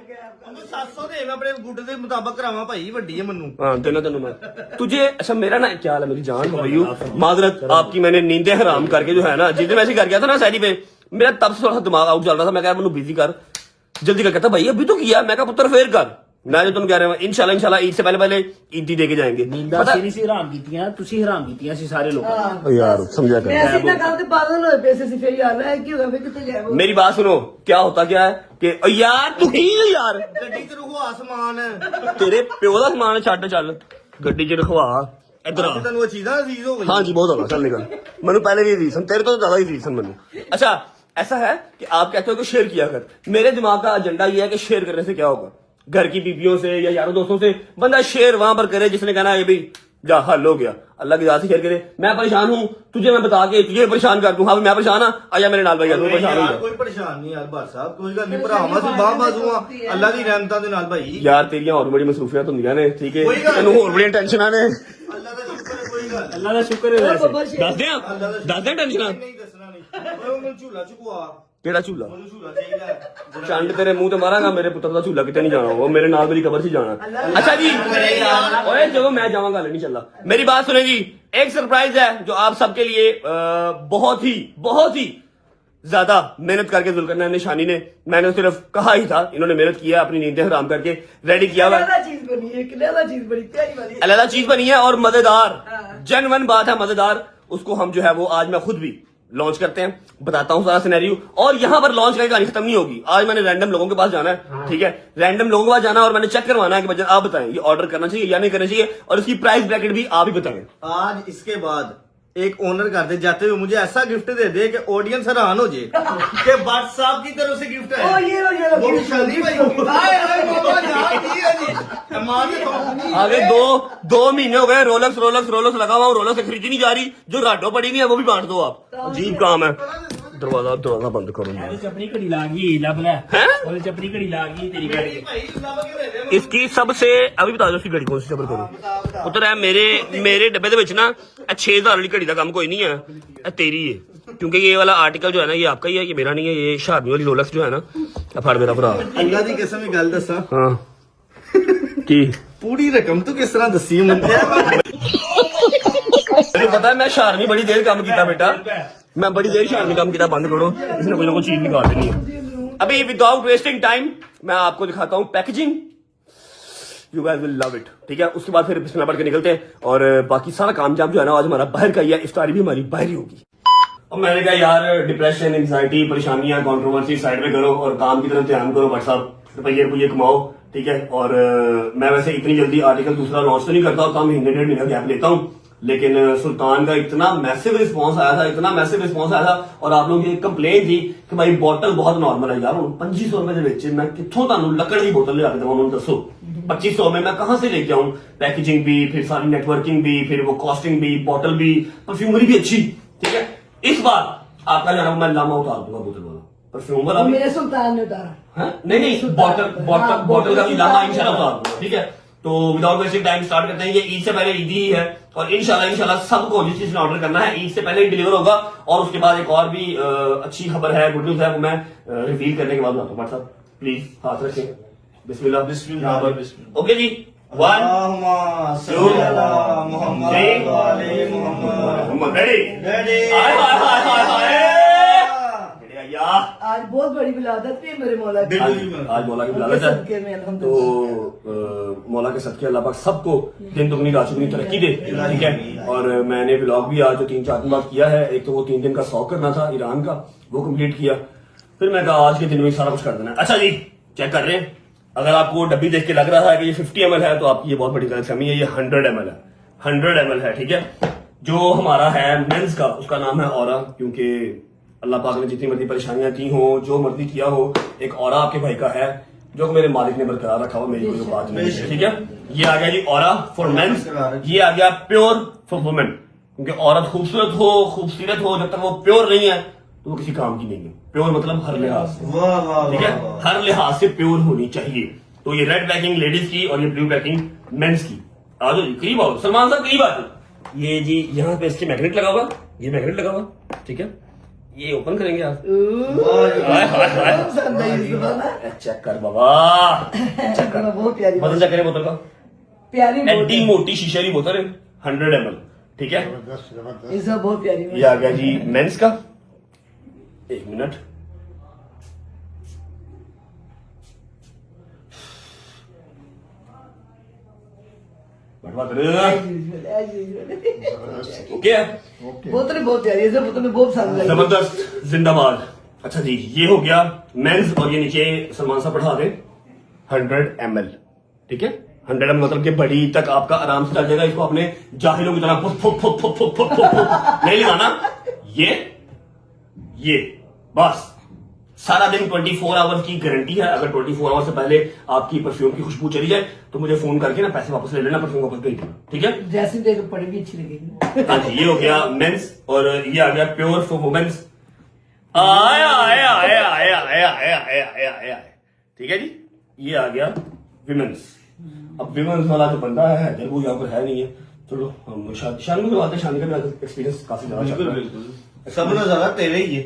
700 ਦੇ ਮੈਂ ਆਪਣੇ ਗੁੱਡ ਦੇ ਮੁਤਾਬਕ ਕਰਾਵਾਂ ਭਾਈ ਵੱਡੀ ਹੈ ਮੈਨੂੰ हाँ देना तेनू मैं तुझे अच्छा मेरा ना क्या हाल है मेरी जान हो गई हूँ माजरत आपकी मैंने नींदें हराम करके जो है ना जिस दिन मैं ऐसे कर गया था ना सैरी पे मेरा तब से थोड़ा सा दिमाग आउट चल रहा था मैं कहा मैनू बिजी कर जल्दी कर कहता भाई अभी तो किया मैं कहा पुत्र फेर कर मैं जो तुम कह रहे हो इंशाल्लाह ईद से पहले ईदी दे के जाएंगे ਨੀਂਦਾਂ ਅਸੀਂ ਨਹੀਂ ਸੀ ਹਰਾਮ ਕੀਤੀਆਂ ਤੁਸੀਂ ਹਰਾਮ ਕੀਤੀਆਂ ਸੀ ਸਾਰੇ ਲੋਕਾਂ ओ यार समझा मैं ऐसे ना काम तो पागल हो पैसे से फिर यार है क्यों फिर कितने गए वो मेरी बात सुनो क्या होता क्या है कि ओ यार तू की यार ਗੱਡੀ ਚ ਰਖਵਾ ਸਮਾਨ तेरे प्यो का समान छड़ चल गड्डी च रखवा इधर आ ਤੁਹਾਨੂੰ ਇਹ ਚੀਜ਼ਾਂ ਅਜ਼ੀਜ਼ ਹੋ ਗਈ हाँ जी बहुत होगा चल निकल मैंने पहले भी रीजन तेरे तो ज्यादा ही रीजन मैंने अच्छा ऐसा है कि आप कहते हो कि शेयर किया कर मेरे दिमाग का एजेंडा ये है कि शेयर करने से क्या होगा घर की बीबियों से या यारों दोस्तों से बंदा शेयर वहां पर करे जिसने कहना ये भाई जा हल हो गया अल्लाह की राह से शेयर करे मैं परेशान हूँ तुझे मैं बता के तुझे परेशान कर दूं हाँ मैं परेशान हाँ आया मेरे नाल भाई तू परेशान हो ਯਾਰ जा ਕੋਈ ਪਰੇਸ਼ਾਨ ਨਹੀਂ ਯਾਰ ਬਾਦ ਸਾਹਿਬ ਕੋਈ ਗੱਲ ਨਹੀਂ ਭਰਾਵਾਂ ਸੀ ਬਾਹ ਬਾਜ਼ੂਆਂ ਅੱਲਾ ਦੀ ਰਹਿਮਤਾਂ ਦੇ ਨਾਲ ਭਾਈ यार तेरियां और बड़ी मसरूफियत होंदियां ने ठीक है कोई गल तेनू होर बड़ियां टेंशनां ने ਅੱਲਾ ਦਾ ਸ਼ੁਕਰ ਹੈ ਕੋਈ ਗੱਲ ਅੱਲਾ ਦਾ ਸ਼ੁਕਰ ਹੈ ਵੈਸੇ दस दियां टेंशनां ਨਹੀਂ ਦੱਸਣਾ ਨਹੀਂ ਓਏ ਉਹਨੂੰ ਝੂਲਾ ਚੁਕਵਾ केड़ा झूला ਉਹਨੂੰ ਝੂਲਾ ਚਾਹੀਦਾ ਹੈ। चंड तेरे मुंह ते मारांगा मेरे पुत्र का झूला किते नहीं जाना वो मेरे नाल मेरी कबर से जाना अच्छा जी ओए जो मैं जाऊंगा नहीं चल रहा मेरी बात सुने जी एक सरप्राइज है जो आप सबके लिए बहुत ही ज्यादा मेहनत करके जुल्करनैन निशानी ने मैंने सिर्फ कहा ही था इन्होंने मेहनत किया अपनी नींदें हराम करके रेडी किया हुआ अलग चीज बनी है अलग चीज बड़ी प्यारी वाली अलग चीज बनी है और मजेदार जेन्युइन बात है मजेदार उसको हम जो है वो आज मैं खुद भी लॉन्च करते हैं बताता हूँ सारा सिनेरियो और यहाँ पर लॉन्च करके कहानी खत्म नहीं होगी आज मैंने रैंडम लोगों के पास जाना है ठीक है रैंडम लोगों के पास जाना है और मैंने चेक करवाना है कि भैया आप बताएं ये ऑर्डर करना चाहिए या नहीं करना चाहिए और इसकी प्राइस ब्रैकेट भी आप ही बताएं आज इसके बाद एक ऑनर कर दे जाते हुए मुझे ऐसा गिफ्ट दे दे कि ऑडियंस हैरान हो जाए कि भट्ट साहब की तरफ से गिफ्ट है ओ ये लो वो भी शादी भाई होगी हाय हाय बाबा यार की है जी हमारे तो आगे दो महीने हो गए रोलक्स लगा हुआ रोलक्स खरीदी नहीं जा रही जो राडो पड़ी नहीं है वो भी बांट दो आप अजीब काम है दरवाजा बंद करो ਉਹਦੇ ਚ ਆਪਣੀ ਘੜੀ ਲਾ गई ਲੱਭ ਲੈ हैं? ਉਹਦੇ ਚ ਆਪਣੀ ਘੜੀ ला गई तेरी घड़ी भाई लव के दे दे इसकी सबसे अभी बता दो उसकी घड़ी कौन सी जबर करो पुत्र है मेरे डब्बे ਦੇ ਵਿੱਚ ना 6000 वाली घड़ी का काम कोई नहीं है ये तेरी है क्योंकि ये वाला आर्टिकल जो है ना ये आपका ही है ये मेरा नहीं है ये शादी वाली रोलेक्स जो है ना फड़ मेरा भरा अल्लाह दी कसम एक गल दसा हाँ की पूरी रकम तो किस तरह दसी मुझे मुझे पता है मैं शारमी बड़ी देर काम किया बेटा मैं बड़ी देर शारमी काम किया बंद करो इसने कोई ना कोई चीज निकाल देनी है अभी विदाउट वेस्टिंग टाइम मैं आपको दिखाता हूँ packaging you guys will love it ठीक है उसके बाद फिर बिस्मिल्लाह पढ़ के निकलते हैं और बाकी सारा काम जाम जो है ना आज हमारा बाहर का ही है इफ्तारी भी हमारी बाहर ही होगी और मैंने कहा यार डिप्रेशन एंजाइटी परेशानियां कंट्रोवर्सी साइड में करो और काम की तरफ ध्यान करो बट साहब रुपये कमाओ ठीक है और मैं वैसे इतनी जल्दी आर्टिकल दूसरा लॉन्च तो नहीं करता होता महीने डेढ़ महीने गैप लेता हूँ लेकिन सुल्तान का इतना मैसिव रिस्पांस आया था और आप लोगों की एक कंप्लेन थी कि भाई बॉटल बहुत नॉर्मल है यार 2500 रुपए के बेचे मैं कितों तुहानू लकड़ की बोतल लिया के देवां उन्होंने दसो 2500 में मैं कहां से लेके आऊं पैकेजिंग भी फिर सारी नेटवर्किंग भी फिर वो कॉस्टिंग भी बॉटल भी परफ्यूमरी भी अच्छी ठीक है इस बार आपका जो है मैं लामा उतार दूंगा बोतल वाला परफ्यूम वाला भी मेरे सुल्तान ने उतारा हाँ? नहीं बॉटल का भी लामा इंशाल्लाह उतार दूंगा ठीक है तो विदाउट वेस्टिंग टाइम स्टार्ट करते हैं ये ईद से पहले ईद ही है और इंशाल्लाह सबको जिस चीज में ऑर्डर करना है ईद से पहले ही डिलीवर होगा और उसके बाद एक और भी अच्छी खबर है गुड न्यूज है वो मैं रिवील करने के बाद बताता हूँ साहब प्लीज हाथ रखें बिस्मिल्लाह ओके जी 1 मोहम्मद रेडी आज बहुत बड़ी विलादत है मेरे मौला की आज मौला की विलादत सदके है में तो अल्हम्दुलिल्लाह मौला के सदके अल्लाह पाक सबको दिन दुगनी रात चौगुनी तरक्की दे ठीक है और मैंने व्लॉग भी आज जो 3-4 दिन बाद किया है एक तो वो 3 दिन का शौक करना था ईरान का वो कंप्लीट किया फिर मैं कहा आज के दिन में सारा कुछ कर देना अच्छा जी चेक कर रहे हैं अगर आपको डब्बी देख के लग रहा है कि ये 50 ml है तो आपकी ये बहुत बड़ी गलतफहमी है ये 100 ml है 100 ml है ठीक है जो हमारा है मेंस का उसका नाम है औरा क्योंकि अल्लाह पाक ने जितनी मर्जी परेशानियां की हो जो मर्जी किया हो एक औरा आपके भाई का है जो मेरे मालिक ने बरकरार रखा हुआ, मेरी कोई बात नहीं है, ठीक है। ये आ गया जी ऑरा फॉर मेंस, ये आ गया प्योर फॉर वुमेन, क्योंकि औरत खूबसूरत हो जब तक वो प्योर नहीं है तो वो किसी काम की नहीं है। प्योर मतलब हर लिहाज से, वाह वाह ठीक है, हर लिहाज से प्योर होनी चाहिए। तो ये रेड पैकिंग लेडीज की और ये ब्लू पैकिंग मेंस की। आ जाओ जी, करीब आओ सलमान साहब, करीब आ जाओ। ये जी यहाँ पे इसके मैग्नेट लगा हुआ, ये मैग्नेट लगा हुआ, ठीक है। ये ओपन करेंगे आप, चेक कर बाबा, चेक कर, बहुत प्यारी बोतल चेक करें, बोतल का प्यारी एड्डी मोटी शीशे की बोतल है, 100 ml, ठीक है। ये सब बहुत प्यारी ये आ गया जी मेंस का, एक मिनट, ओके है, बोतल बहुत प्यारी है, बोतल बहुत पसंद आई। जबरदस्त, जिंदाबाद। अच्छा जी, ये हो गया मेंस, और ये नीचे सलमान साहब बढ़ा दें 100 ml, ठीक है। 100 ml मतलब कि बड़ी तक आपका आराम से चल जाएगा। इसको अपने जाहिलों की तरह फुक फुक फुक फुक फुक फुक फुक नहीं लगाना, ये बस सारा दिन 24 आवर्स की गारंटी है। अगर 24 आवर्स से पहले आपकी परफ्यूम की खुशबू चली जाए तो मुझे फोन करके ना पैसे वापस ले लेना, परफ्यूम वापस भेज देना, ठीक है। ड्रेसिंग देख पड़ी भी अच्छी लगेगी। हाँ जी, ये हो गया मेंस, और ये आ गया प्योर फॉर वुमेन्स। आया आया आया आया आया आया आया आया आया, ठीक है जी। ये आ गया विमेंस। अब विमेंस वाला जो बंदा है जब वो यहाँ पर है नहीं है, चलो हम शादी की बात है, शादी का भी एक्सपीरियंस काफी ज्यादा चल रहा है। सब ना ज्यादा तेरे ही है।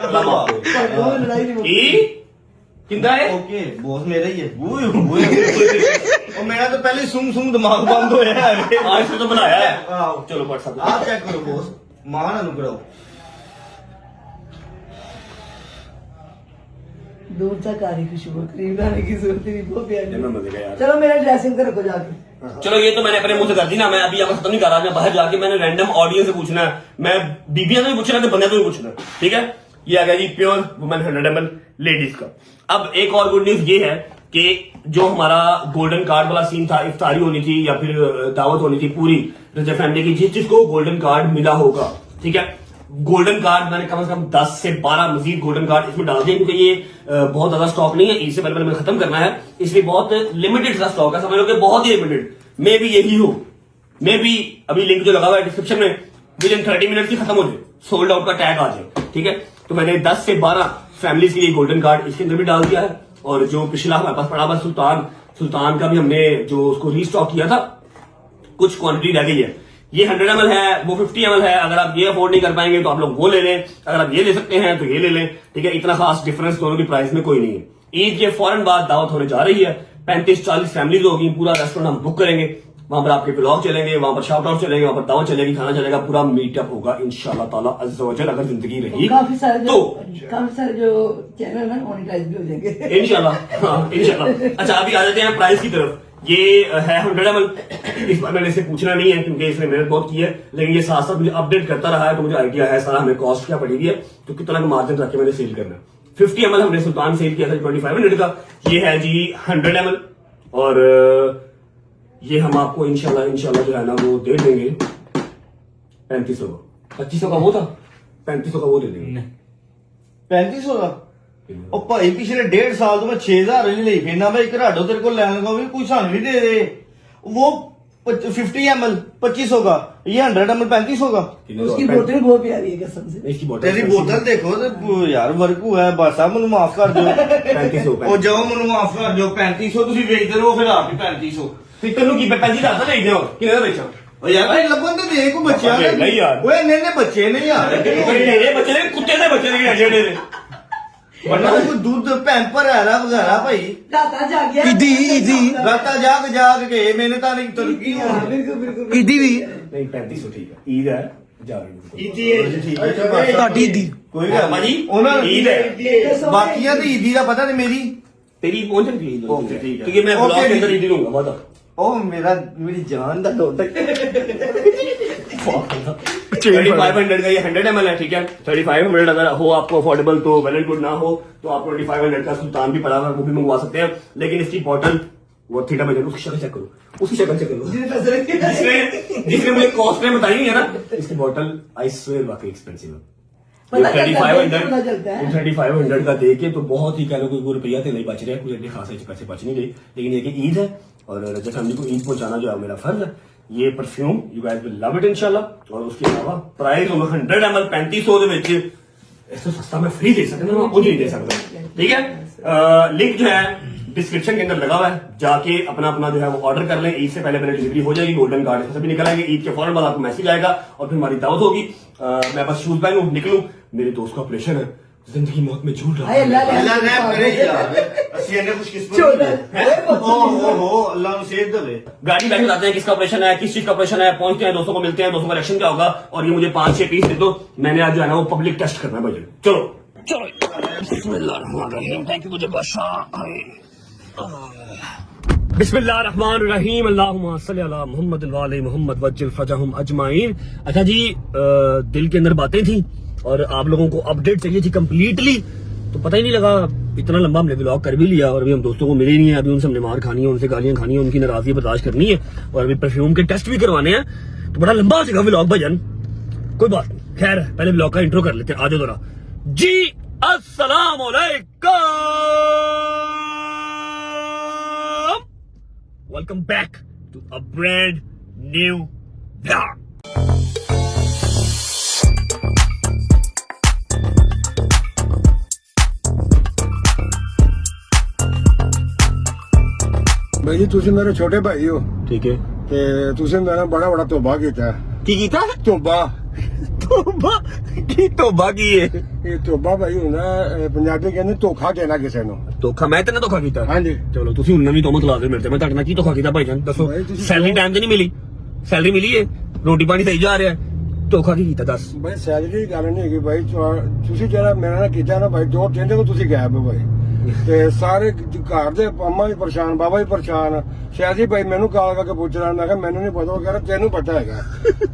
लड़ाई नहीं किंदा है ओके बॉस मेरा ही है। और मेरा तो पहले सुम सुम दिमाग बंद होया है। आज से तो बनाया है। आओ चलो व्हाट्सएप आप चेक करो बॉस, मान अनुग्रह दूर तक आ रही खुशबू, करीब आने की जरूरत नहीं, बहुत प्यारी। मैं मजे का यार। चलो मेरा ड्रेसिंग करो जाके। चलो ये तो मैंने अपने मुंह से कर दी ना, मैं अभी आपको खत्म नहीं कर रहा, मैं बाहर जाके मैंने रैंडम ऑडियंस से पूछना है, मैं बीबिया से भी पूछना है तो बंदे से भी पूछना है, ठीक है। ये आ गया जी प्योर वुमेन 100 ml लेडीज का। अब एक और गुड न्यूज ये है कि जो हमारा गोल्डन कार्ड वाला सीन था, इफ्तारी होनी थी या फिर दावत होनी थी पूरी रजब फैमिली की, जिसको गोल्डन कार्ड मिला होगा, ठीक है। गोल्डन कार्ड मैंने कम से कम 10 से 12 मजीद गोल्डन कार्ड इसमें डाल दिए, क्योंकि ये बहुत ज्यादा स्टॉक नहीं है, इससे पहले मैंने खत्म करना है, इसलिए बहुत लिमिटेड सा स्टॉक है, समझ लो कि बहुत ही लिमिटेड। मे भी यही हो, मे भी अभी लिंक जो लगा हुआ है डिस्क्रिप्शन में, विद इन 30 मिनट की खत्म हो जाए, सोल्ड आउट का टैग आ जाए, ठीक है। तो मैंने 10 से 12 फैमिलीज के लिए गोल्डन कार्ड इसके अंदर भी डाल दिया है। और जो पिछला हमारे पास पड़ा हुआ सुल्तान का भी हमने जो उसको रीस्टॉक किया था, कुछ क्वांटिटी रह गई है। ये 100 ml है, वो 50 ml है। अगर आप ये अफोर्ड नहीं कर पाएंगे तो आप लोग वो ले लें, अगर आप ये ले सकते हैं तो ये ले लें, ठीक है। इतना खास डिफरेंस दोनों की प्राइस में कोई नहीं है। ईद के फौरन बाद दावत होने जा रही है, 35-40 फैमिलीज होगी, पूरा रेस्टोरेंट हम बुक करेंगे, वहां पर आपके ब्लॉग चलेंगे, वहां पर शाउट आउट चलेंगे, वहां पर दावत चलेगी, खाना चलेगा, पूरा मीटअप होगा इंशाल्लाह ताला अज़्ज़ व जल, अगर जिंदगी रही काफी सारे तो जो चैनल है मोनेटाइज भी हो जाएंगे इंशाल्लाह। हाँ इंशाल्लाह। अच्छा अभी आ जाते हैं प्राइस की तरफ। ये है 100 ml, इस बार मैंने इसे पूछना नहीं है क्योंकि इसने मेहनत बहुत की है, लेकिन ये साथ साथ मुझे अपडेट करता रहा है तो मुझे आइडिया है सारा हमें कॉस्ट क्या पड़ेगी है, तो कितना का मार्जिन रख के मैंने सेल करना है। 50 ml हमने सुल्तान सेल किया था 2500 का, ये है जी 100 ml, और ये हम आपको इंशाल्लाह जो है ना वो दे देंगे 3500 का। 2500 का वो था, 3500 का वो दे देंगे। 3500 का ਉਹ ਭਾਈ ਪਿਛਲੇ 1.5 ਸਾਲ ਤੋਂ ਮੈਂ 6000 ਨਹੀਂ ਲਈ ਫਿਰਨਾ, ਮੈਂ ਇੱਕ ਰਾਡੋ ਤੇਰੇ ਕੋਲ ਲੈਣ ਲਗਾ ਵੀ ਕੋਈ ਸਾਨੂੰ ਨਹੀਂ दे दे। वो 50 ml 2500 का, ये 100 ml 3500 का। उसकी बोतल बहुत प्यारी है कसम से। इसकी बोतल तेरी बोतल देखो तो यार वर्कू है, बस आ ਮੈਨੂੰ ਮਾਫ ਕਰ ਦਿਓ। 3500 ਉਹ ਜਾਓ ਮੈਨੂੰ ਮਾਫ ਕਰ ਦਿਓ। 3500 ਤੁਸੀਂ ਵੇਚਦੇ ਰਹੋ, ਫਿਰ ਆਪ ਹੀ 3500। ਫਿਰ ਤੈਨੂੰ ਕੀ 35 ਦਾ ਵੇਚਦੇ ਹੋ, ਕਿੰਨੇ ਦਾ ਵੇਚਾਂ? ਉਹ ਯਾਰ ਭਾਈ ਲੱਭਣ ਤੇ ਦੇ ਕੋ ਬੱਚਿਆਂ ਨਹੀਂ ਨੇ ਯਾਰ। ਓਏ ਇੰਨੇ ਬੱਚੇ ਨੇ ਯਾਰ। ਮੇਰੇ ਬੱਚੇ ਨੇ ਕੁੱਤੇ ਦੇ ਬੱਚੇ ਨੇ ਜਿਹੜੇ ਨੇ ਵਰਨਾ ਕੋਈ ਦੁੱਧ ਪੈਂਪਰ ਹੈ ਨਾ ਵਗੈਰਾ ਭਾਈ। राता जाग गया ਰਾਤਾਂ ਜਾਗ ਕੇ ਮੈਨੇ ਤਾਂ ਨਹੀਂ ਤੁਰਕੀ हाँ, बिल्कुल बिल्कुल ਨਹੀਂ 3500 ਠੀਕ ਹੈ, ਈਦ ਹੈ ਜਾ ਰਹੀ ਈਦੀ ਠੀਕ ਹੈ ਤੁਹਾਡੀ ਈਦੀ ਕੋਈ ਗੱਲ ਭਾਜੀ, ਉਹਨਾਂ ਈਦ ਹੈ। ਬਾਕੀਆਂ ਦੀ ਈਦੀ ਦਾ ਪਤਾ ਨਹੀਂ ਮੇਰੀ। तेरी पहुंच रही है ओके, ठीक है। क्योंकि मैं ब्लॉग ओके, के अंदर ठीक। ईद लूंगा बता। ਉਹ ਮੇਰੀ ਜਾਨ ਦਾ ਡੋਟਾ। 3500 का ये 100 ml है, ठीक है। 3500 अगर हो आपको अफोर्डेबल तो वेल एंड गुड, ना हो तो आप 2500 का सुल्तान भी पड़ा हुआ है, वो भी मंगवा सकते हैं। लेकिन इसकी बॉटल वो थीटा में उसकी शक्ल चेक करो, उसकी शक्ल चेक करो, जितने पैसे रखे जिसने मुझे कॉस्ट में बताई है ना, इसकी बॉटल आई स्वेयर वाकई एक्सपेंसिव है। पता चलता है, 3500 पता चलता है। 3500 का दे के तो बहुत ही कह लो कोई रुपया तो नहीं बच रहा है, कुछ इतने खासे पैसे बच नहीं गए, लेकिन ये कि ईद है और रजत फैमिली को ईद पहुंचाना जो है मेरा फर्ज है। ये perfume you guys will love it इंशाल्लाह। और उसके अलावा प्राइस 100 ml 3500 ਦੇ ਵਿੱਚ इससे सस्ता मैं फ्री दे सकता हूँ, कुछ नहीं दे सकता, ठीक है। लिंक जो है डिस्क्रिप्शन के अंदर लगा हुआ है, जाके अपना अपना जो है वो ऑर्डर कर लें। ईद से पहले डिलीवरी हो जाएगी, गोल्डन कार्ड से भी निकल आएंगे, ईद के फौरन बाद आपको मैसेज आएगा और फिर हमारी दावत होगी। मैं बस शूज पहनूं निकलूं, मेरे दोस्त का ऑपरेशन है, जिंदगी मौत में झूठ रहा हाय अल्लाह अल्लाह ने करे यार ਅਸੀਂ ਇਹਨੇ खुशकिस्मत हो अल्लाह ਨੂੰ सेहत देवे। गाड़ी बैठ जाते हैं, किसका ऑपरेशन है, किस चीज का ऑपरेशन है, पहुंचते हैं, दोस्तों को मिलते हैं, दोस्तों का रिएक्शन क्या होगा। और ये मुझे 5-6 पीस दे दो, मैंने आज जो है ना वो पब्लिक टेस्ट करना है भाई। चलो बिस्मिल्लाहिर्रहमानिर्रहीम, थैंक यू मुझे बादशाह। बिस्मिल्लाहिर्रहमानिर्रहीम, अल्लाहुम्मा सल्ली अला मुहम्मद व आले मुहम्मद वज्जिल फजहुम अजमाइन। अच्छा जी, दिल के अंदर बातें थी और आप लोगों को अपडेट चाहिए थी कंप्लीटली, तो पता ही नहीं लगा इतना लंबा हमने व्लॉग कर भी लिया और अभी हम दोस्तों को मिले ही नहीं है। अभी उनसे हमने मार खानी है, उनसे गालियां खानी है, उनकी नाराजगी बर्दाश्त करनी है और अभी परफ्यूम के टेस्ट भी करवाने हैं, तो बड़ा लंबा हो जाएगा व्लॉग भजन। कोई बात नहीं, खैर पहले व्लॉग का इंट्रो कर लेते हैं। आज जरा जी अस्सलाम वालेकुम, welcome back to a brand new vlog. भाई जी ਤੁਸੀਂ ਮੇਰੇ ਛੋਟੇ ਭਾਈ ਹੋ ठीक है, ਤੇ ਤੁਸੀਂ ਮੇਰਾ ਬੜਾ ਬੜਾ ਤੋਬਾ ਕੀਤਾ की कीता ਤੋਬਾ तोबा की तोबा की है ਇਹ ਤੋਬਾ ਭਾਈ ਹੁੰਦਾ ਪੰਜਾਬੀ ਕਹਿੰਦੇ ਧੋਖਾ ਦੇਣਾ ਕਿਸੇ ਨੂੰ ਧੋਖਾ। ਮੈਂ ਤੈਨੂੰ ਧੋਖਾ ਕੀਤਾ? ਹਾਂਜੀ ਚਲੋ ਤੁਸੀਂ ਹੁਣ ਨਵੀਂ ਤੋਮਤ ਲਾ ਦੇ ਮੇਰੇ ਤੇ, ਮੈਂ ਤੁਹਾਡੇ ਨਾਲ ਕੀ ਧੋਖਾ ਕੀਤਾ ਭਾਈਜਾਨ ਦੱਸੋ। ਭਾਈ ਤੁਸੀਂ ਸੈਲਰੀ ਟਾਈਮ ਤੇ ਨਹੀਂ ਮਿਲੀ, ਸੈਲਰੀ ਮਿਲੀ ਏ, ਰੋਟੀ ਪਾਣੀ ਸਹੀ ਜਾ ਰਿਹਾ, ਧੋਖਾ ਕੀ ਕੀਤਾ ਦੱਸ। ਭਾਈ ਸੈਲਰੀ ਦੀ ਗੱਲ ਨਹੀਂ ਹੈਗੀ ਭਾਈ ਤੁਸੀਂ ਜਿਹੜਾ ਮੇਰੇ ਨਾਲ ਕੀਤਾ ਨਾ ਭਾਈ 2-3 ਦਿਨ ਤੋਂ ਤੁਸੀਂ ਗਾਇਬ ਹੋ ਭਾਈ ਤੇ ਸਾਰੇ ਘਰ ਦੇ ਅੰਮਾ ਵੀ ਪਰੇਸ਼ਾਨ, ਬਾਬਾ ਵੀ ਪਰੇਸ਼ਾਨ, ਸ਼ਾਇਦ ਹੀ ਭਾਈ ਮੈਨੂੰ ਕਾਲ ਕਰਕੇ ਪੁੱਛ ਰਿਹਾ, ਮੈਂ ਕਿਹਾ ਮੈਨੂੰ ਨਹੀਂ ਪਤਾ, ਉਹ ਕਹਿੰਦਾ ਤੈਨੂੰ ਪਤਾ ਹੈਗਾ।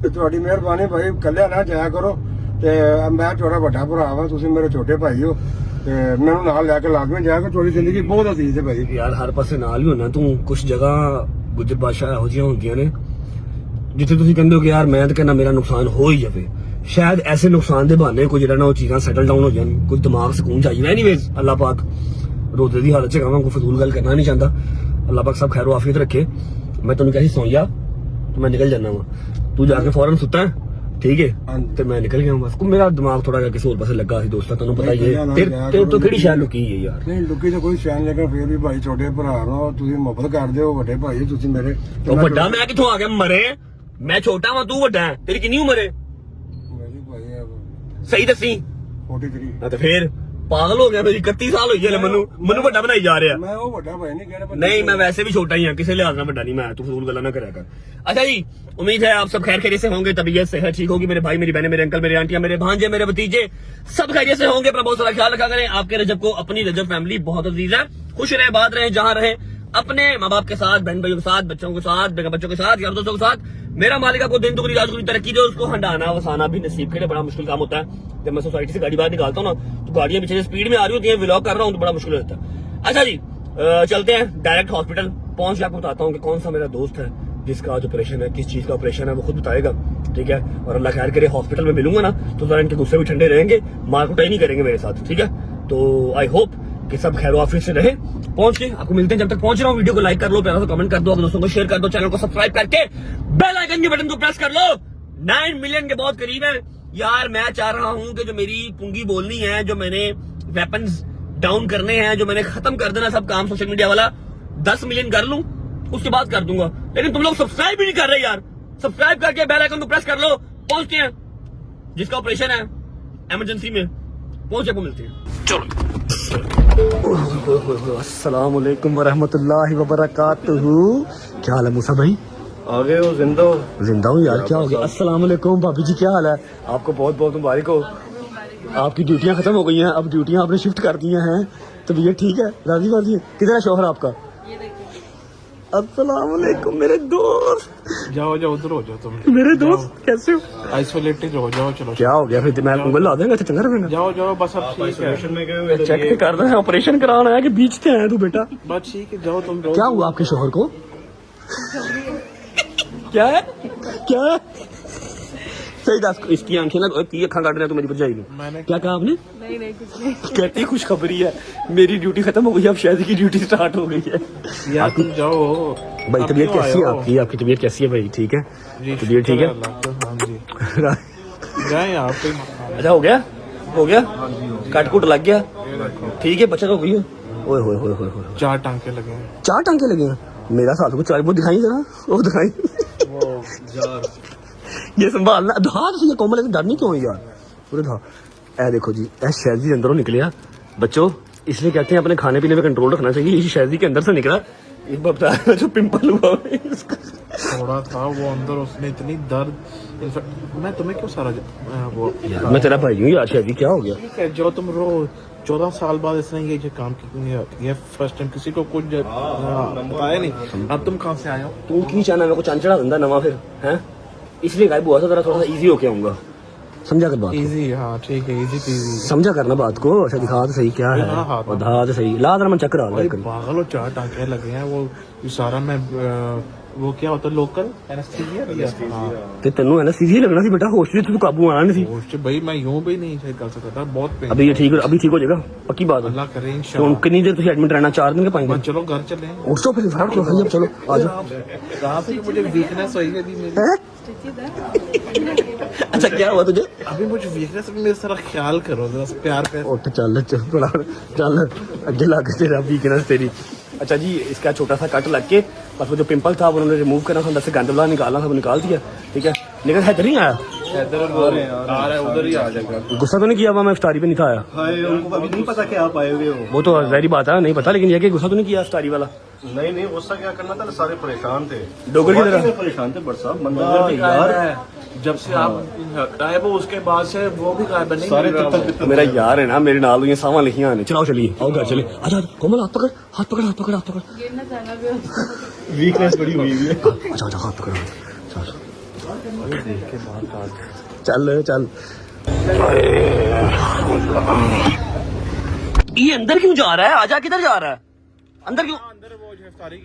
ਤੇ ਤੁਹਾਡੀ ਮਿਹਰਬਾਨੀ ਭਾਈ, ਇਕੱਲੇ ਨਾ ਜਾਇਆ ਕਰੋ ਤੇ ਮੈਂ ਤੁਹਾਡਾ ਵੱਡਾ ਭਰਾ ਵਾਂ, ਤੁਸੀਂ ਮੇਰੇ ਛੋਟੇ ਭਾਈ ਹੋ ਤੇ ਮੈਨੂੰ ਨਾਲ ਲੈ ਕੇ ਲਾਜ਼ਮੀ ਜਾਇਆ ਕਰੋ, ਤੁਹਾਡੀ ਜ਼ਿੰਦਗੀ ਬਹੁਤ ਅਜ਼ੀਜ਼ ਹੈ ਭਾਈ। ਯਾਰ ਹਰ ਪਾਸੇ ਨਾਲ ਹੀ ਹੋਣਾ ਤੂੰ, ਕੁਝ ਜਗ੍ਹਾ ਗੁੱਜਰ ਬਾਦਸ਼ਾਹ ਇਹੋ ਜਿਹੀਆਂ ਹੁੰਦੀਆਂ ਨੇ ਜਿੱਥੇ ਤੁਸੀਂ ਕਹਿੰਦੇ ਹੋ ਕਿ ਯਾਰ ਮੈਂ ਤਾਂ ਕਹਿੰਦਾ ਮੇਰਾ ਨੁਕਸਾਨ ਹੋ ਹੀ ਜਾਵੇ, ਸ਼ਾਇਦ ਐਸੇ ਨੁਕਸਾਨ ਦੇ ਬਹਾਨੇ ਕੋਈ ਜਿਹੜਾ ਨਾ ਉਹ ਚੀਜ਼ਾਂ ਸੈਟਲ ਡਾਊਨ ਹੋ ਜਾਣ, ਕੋਈ ਦਿਮਾਗ ਸਕੂਨ ਚਾਹੀਦਾ। ਐਨੀਵੇਜ਼ ਅੱਲਾਹ ਪਾਕ ਰੋਜ਼ੇ ਦੀ ਹਾਲਤ ਚ ਕਹਾਂ ਕੋਈ ਫਜ਼ੂਲ ਗੱਲ ਕਰਨਾ ਨਹੀਂ ਚਾਹੁੰਦਾ, ਅੱਲਾਹ ਪਾਕ ਸਭ ਖੈਰ ਆਫੀਅਤ ਰੱਖੇ। ਮੈਂ ਤੈਨੂੰ ਕਿਹਾ ਸੀ ਸੌਂ ਜਾ, ਮੈਂ ਨਿਕਲ ਜਾਣਾ ਵਾ, ਤੂੰ ਜਾ ਕੇ ਫੌਰਨ ਸੁੱਤਾ ਠੀਕ ਹੈ ਤੇ ਮੈਂ ਨਿਕਲ ਗਿਆ ਬਸ। ਮੇਰਾ ਦਿਮਾਗ ਥੋੜਾ ਜਿਹਾ ਕਿਸੇ ਹੋਰ ਪਾਸੇ ਲੱਗਾ ਸੀ ਦੋਸਤਾਂ, ਤੈਨੂੰ ਪਤਾ ਹੀ ਹੈ ਤੇਰੇ ਤੋਂ ਕਿਹੜੀ ਸ਼ਾਇਦ ਲੁਕੀ ਹੈ ਯਾਰ। ਨਹੀਂ ਲੁਕੀ ਤਾਂ ਕੋਈ ਸ਼ਾਇਦ, ਲੇਕਿਨ ਫਿਰ ਵੀ ਭਾਈ ਛੋਟੇ ਭਰਾ ਨੂੰ ਤੁਸੀਂ ਮੁਹੱਬਤ ਕਰਦੇ ਹੋ, ਵੱਡੇ ਭਾਈ ਤੁਸੀਂ ਮੇਰੇ। ਉਹ ਵੱਡਾ ਮੈਂ ਕਿੱਥੋਂ ਆ ਗਿਆ ਮਰੇ, ਮੈਂ ਛੋਟਾ ਵਾਂ ਤੂੰ ਵੱਡਾ ਹੈ, ਤੇਰੀ ਕਿੰਨੀ ਉਮਰ ਹੈ ਮੇਰੀ ਭਾਈ ਸਹੀ ਦੱਸੀ। 43 ਤੇ ਫੇਰ ਪਾਗਲ ਹੋ ਗਿਆ, ਮੇਰੀ 31 ਸਾਲ ਹੋਈ ਹੈ, ਮੈਨੂੰ ਵੱਡਾ ਬਣਾਈ ਜਾ ਰਿਹਾ। ਮੈਂ ਉਹ ਵੱਡਾ ਭਾਈ ਨਹੀਂ ਕਹਿ ਰਿਹਾ, नहीं मैं वैसे भी छोटा ही हूँ, किसी लिहाज में बड़ा नहीं, मैं तू फजूल गला ना करा कर। अच्छा जी, उम्मीद है आप सब खैर खैरियत से होंगे, तबीयत सेहत ठीक होगी, मेरे भाई मेरी बहनें मेरे अंकल मेरे आंटियां मेरे भांजे मेरे भतीजे सब खैरियत से होंगे। अपना बहुत सारा ख्याल रखा करें। आपके रजब को अपनी रजब फैमिली बहुत अजीज है, खुश रहे बात रहे जहां रहे, अपने माँ बाप के साथ, बहन भाइयों के साथ, बच्चों के साथ, बेगम बच्चों के साथ, यार दोस्तों के साथ। मेरा मालिका को दिन दुगनी रात दुगनी तरक्की दे, उसको हंडाना वसाना भी नसीब के लिए बड़ा मुश्किल काम होता है। जब मैं सोसाइटी से गाड़ी बाहर निकालता हूँ ना तो गाड़ियां पीछे से स्पीड में आ रही होती हैं, व्लॉग कर रहा हूँ तो बड़ा मुश्किल होता है। अच्छा जी, चलते हैं डायरेक्ट हॉस्पिटल, पहुंच के आपको बताता हूँ कि कौन सा मेरा दोस्त है जिसका आज ऑपरेशन है, किस चीज का ऑपरेशन है वो खुद बताएगा, ठीक है। और अल्लाह खैर करे हॉस्पिटल में मिलूंगा ना तो जरा इनके गुस्से भी ठंडे रहेंगे, मार कुटाई नहीं करेंगे मेरे साथ, ठीक है। तो आई होप कि सब खैर ऑफिस से रहे। पहुंच के आपको मिलते हैं, जब तक पहुंच रहा हूँ वीडियो को लाइक कर लो, प्यारा सा कमेंट कर दो, दोस्तों को शेयर कर दो, चैनल को सब्सक्राइब करके बेल आइकन के बटन को प्रेस कर लो। 9 मिलियन के बहुत करीब है यार। मैं चाह रहा हूं कि जो मेरी पुंगी बोलनी है, जो मैंने वेपन्स डाउन करने हैं, जो मैंने खत्म कर देना सब काम सोशल मीडिया वाला, 10 मिलियन कर लूं उसके बाद कर दूंगा। लेकिन तुम लोग सब्सक्राइब भी नहीं कर रहे यार। सब्सक्राइब करके बेल आइकन को प्रेस कर लो। पहुंचते हैं, जिसका ऑपरेशन है इमरजेंसी में, पहुंच के मिलते हैं। चलो, अस्सलाम वालेकुम वरहमतुल्लाहि वबरकातुहू। क्या हाल है मूसा भाई? आ गए हो जिंदा हो? जिंदा हूँ यार, क्या हो गया? अस्सलाम वालेकुम भाभी जी, क्या हाल है? आपको बहुत बहुत मुबारक हो, आपकी ड्यूटियां खत्म हो गई हैं, अब ड्यूटियां आपने शिफ्ट कर दी हैं, तो भैया ठीक है, राजी बाजी है। किधर है शौहर आपका? अस्सलाम वालेकुम मेरे दोस्त। जाओ जाओ उधर हो जाओ तुम। मेरे दोस्त कैसे हो? आइसोलेटेड हो जाओ, चलो क्या हो गया फिर? मैं उंगल ला देंगे, चंगा रहेगा। जाओ जाओ बस अब ठीक है। चेक कर रहे हैं, ऑपरेशन कराना है कि बीच से आया तू बेटा? बस ठीक है, जाओ तुम। क्या हुआ आपके शौहर को? क्या है? क्या है? सही दस, इसकी आंखें ना की अखा काट रहे तो मेरी भरजाई को। मैंने क्या कहा आपने? नहीं नहीं कुछ नहीं। कहती खुशखबरी है, मेरी ड्यूटी खत्म हो गई, अब शायद की ड्यूटी स्टार्ट हो गई है। यार तुम जाओो भाई तबीयत कैसी है आपकी? आपकी तबीयत कैसी है भाई? ठीक है, तबीयत ठीक है? हाँ जी जाए आप अच्छा हो गया, हो गया, कट कुट लग गया, ठीक है, बच्चा तो हुई है। ओए होए होए होए होए, 4 टांके लगे हैं। 4 टांके लगे हैं। मेरा साथ को 4 वो दिखाई जरा, वो दिखाई। ये संभालना हाथ से, ये कोमल है, डर नहीं क्यों यार? पूरे था ए देखो जी, ए शहजी अंदरों निकलिया बच्चों, इसलिए कहते हैं अपने खाने पीने पे कंट्रोल रखना चाहिए। ये शहजी के अंदर से निकला, एक बार बताया जो पिंपल हुआ इसका। थोड़ा था वो अंदर, उसने इतनी दर्द, इनफैक्ट मैं तुम्हें क्यों सारा वो मैं तेरा भाई हूँ यार, शहजी क्या हो गया? ठीक है, जो तुम रो 14 साल बाद इसने ये जो काम ये फर्स्ट टाइम किसी को कुछ बताया नहीं। अब तुम कहाँ से आए हो? तू की चाहना मेरे को चांद चढ़ा दिंदा नवा फिर है, इसलिए गायब हुआ था, जरा थोड़ा सा इजी होके आऊंगा। समझा कर बात को? इजी, हाँ ठीक है, इजी पीजी। समझा करना बात को। अच्छा दिखा तो सही क्या है, और दिखा तो सही, ला मैं चक्कर आ भाई पागल हो, 4 टांके लगे हैं। वो सारा मैं वो क्या होता है लोकल एनेस्थीसिया। हाँ ते तेनू एनेस्थीसिया लगना सी बेटा, होश से तू काबू आना नहीं सी। होश भाई मैं यूं भी नहीं सही कर सकता था, बहुत पेन। अभी ये ठीक, अभी ठीक हो जाएगा, पक्की बात है। अल्लाह करे तो इंशाल्लाह। कितनी देर तुझे एडमिट रहना? 4 दिन के 5 दिन? चलो घर चले। उठ तो फिर फाड़ क्यों खाई? अब चलो आ जाओ। कहाँ से मुझे वीकनेस हुई है मेरी? हैं? अच्छा क्या हुआ तुझे? अभी मुझे वीकनेस, मेरे सारा ख्याल करो जरा, प्यार पे। उठ चल थोड़ा, चल अगे लग तेरा वीकनेस तेरी। अच्छा जी, इसका छोटा सा कट लग के बस वो जो पिंपल था वो उन्होंने रिमूव करना था, अंदर से गंदला निकालना था, वो निकाल दिया। ठीक है, लेकिन हैदर नहीं आया, उधर ही आ जाएगा। गुस्सा तो नहीं किया? मैं इफ्तारी पे नहीं था आया। उनको अभी नहीं पता कि आप आए हुए हो। वो तो जहरी बात है, नहीं पता, लेकिन ये कि गुस्सा तो नहीं किया इफ्तारी वाला? नहीं गुस्सा क्या करना था, सारे परेशान थे। डोगर की तरह परेशान थे बट साहब, बंदा यार जब से आप आए वो उसके बाद से वो भी गायब नहीं। सारे मेरा यार है ना, मेरे नाल ये सावा लिखियां ने। चलाओ चलिए, आओ घर चले। आजा कोमल, हाथ पकड़, हाथ पकड़, हाथ पकड़, हाथ पकड़। गिरना जाना भी वीकनेस बड़ी हुई है। अच्छा अच्छा, हाथ पकड़, चल चल। ये अंदर क्यों जा रहा है? आजा, किधर जा रहा है? अंदर क्यों? अंदर वो जो इफ्तारी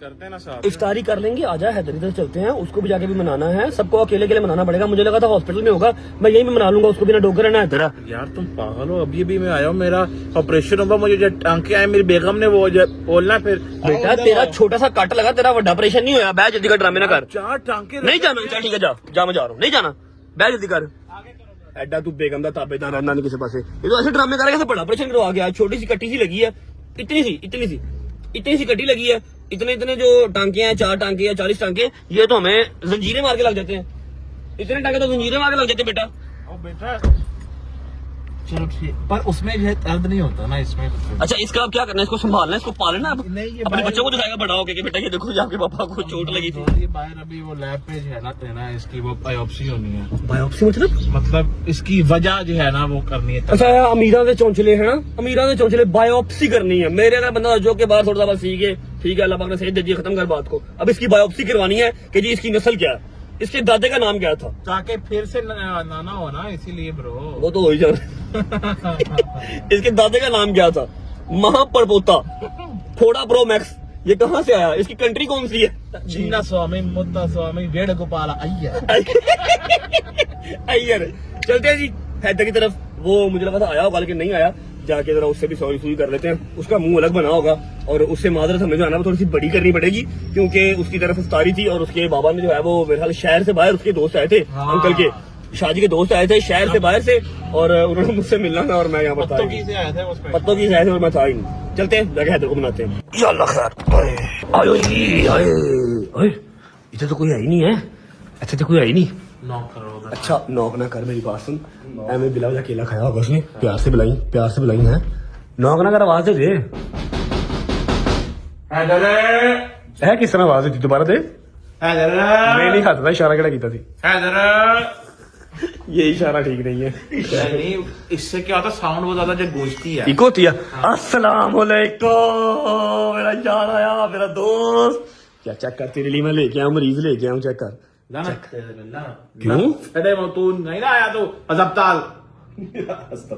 करते हैं ना साहब, इफ्तारी कर लेंगे, आजा हैदर, इधर चलते हैं, उसको भी जाके भी मनाना है। सबको अकेले अकेले मनाना पड़ेगा। मुझे लगा था हॉस्पिटल में होगा, मैं यहीं पे मना लूंगा उसको, बिना डोगर है ना हैदर। यार तुम पागल हो, अभी मैं आया हूँ, मेरा ऑपरेशन होगा, मुझे जो टांके आए मेरी बेगम ने वो जो बोलना फिर। बेटा तेरा छोटा सा कट लगा, तेरा बड़ा ऑपरेशन नहीं होया। बैठ जल्दी कर, ड्रामे ना कर। 4 टांके नहीं जाना? चल ठीक है, जा मैं जा रहा हूँ। नहीं जाना, बैठ जल्दी कर। एडा तू बेगम दा ताबेदार रहना नहीं किसी पासे। ये तो ऐसे ड्रामे करेगा, बड़ा ऑपरेशन करवा गया। छोटी सी कट्टी सी लगी है, इतनी सी कट्टी लगी है, इतने जो टांके हैं, 4 टांके या 40 टांके, ये तो हमें जंजीरें मार के लग जाते हैं। इतने टांके तो जंजीरें मार के लग जाते हैं बेटा। बेटा चलो ठीक, पर उसमें जो है दर्द नहीं होता ना इसमें। अच्छा इसका अब क्या करना है? इसको संभालना है, इसको पालना है। अब नहीं, ये अपने बच्चों को दिखाएगा बड़ा होके कि बेटा ये देखो, आपके पापा को चोट लगी थी। ये बाहर अभी वो लैब पे जो है ना तेना, इसकी वो बायोप्सी होनी है। बायोप्सी मतलब इसकी वजह जो है ना वो करनी है। अच्छा अमीरा के चौंचले है ना, अमीरा के चौंचले बायोप्सी करनी है। मेरे ना बंदा जो के बाहर थोड़ा सा सीखे, ठीक है, अल्लाह पाक ने सही दे दी, खत्म कर बात को। अब इसकी बायोप्सी करवानी है कि जी इसकी नस्ल क्या है, इसके दादे का नाम क्या था, ताकि फिर से नाना हो ना, इसीलिए ब्रो। वो तो हो ही जा इसके दादे का नाम क्या था? महापरपोता फोड़ा प्रो मैक्स। ये कहाँ से आया? इसकी कंट्री कौन सी है? चिन्ना स्वामी, मुद्दा स्वामी, वेणुगोपाल अय्यर। अय्यर। चलते हैं जी हैदर की तरफ। वो मुझे लगा था आया होगा, लेकिन नहीं आया। जाके जरा उससे भी सॉरी सुई कर लेते हैं। उसका मुंह अलग बना होगा और उससे माजरत हमें जो है ना वो थोड़ी सी बड़ी करनी पड़ेगी, क्योंकि उसकी तरफ इफ्तारी थी और उसके बाबा ने जो है वो मेरे ख्याल शहर से बाहर, उसके दोस्त आए थे, अंकल के शादी के दोस्त आए थे शहर से बाहर से, और उन्होंने मुझसे मिलना था और मैं यहाँ पर था। पत्तों की से आया था उसमें। पत्तों की से और मैं था ही नहीं। चलते हैं, जाके हैदर को बनाते हैं। अल्लाह खैर। आयो जी, आए इधर तो कोई है ही नहीं है। अच्छा तो कोई है ही नहीं। नॉक करो। अच्छा नॉक ना कर, मेरी बात सुन। मैं बिला अकेला खाया होगा उसने, प्यार से बुलाई है। नॉक ना कर, आवाज दे। है किस तरह आवाज दी? दोबारा दे। मैं नहीं खाता था, इशारा केड़ा कीता थी? ये इशारा ठीक नहीं है। नहीं, इससे क्या होता है, साउंड बहुत ज्यादा जो गूंजती है। इको होती है। अस्सलाम वालेकुम, मेरा यार आया, मेरा दोस्त। क्या चेक कर, तेरे लिए मैं लेके आया, मरीज लेके आया, चेक कर। क्यों? तू नहीं ना आया तो अस्पताल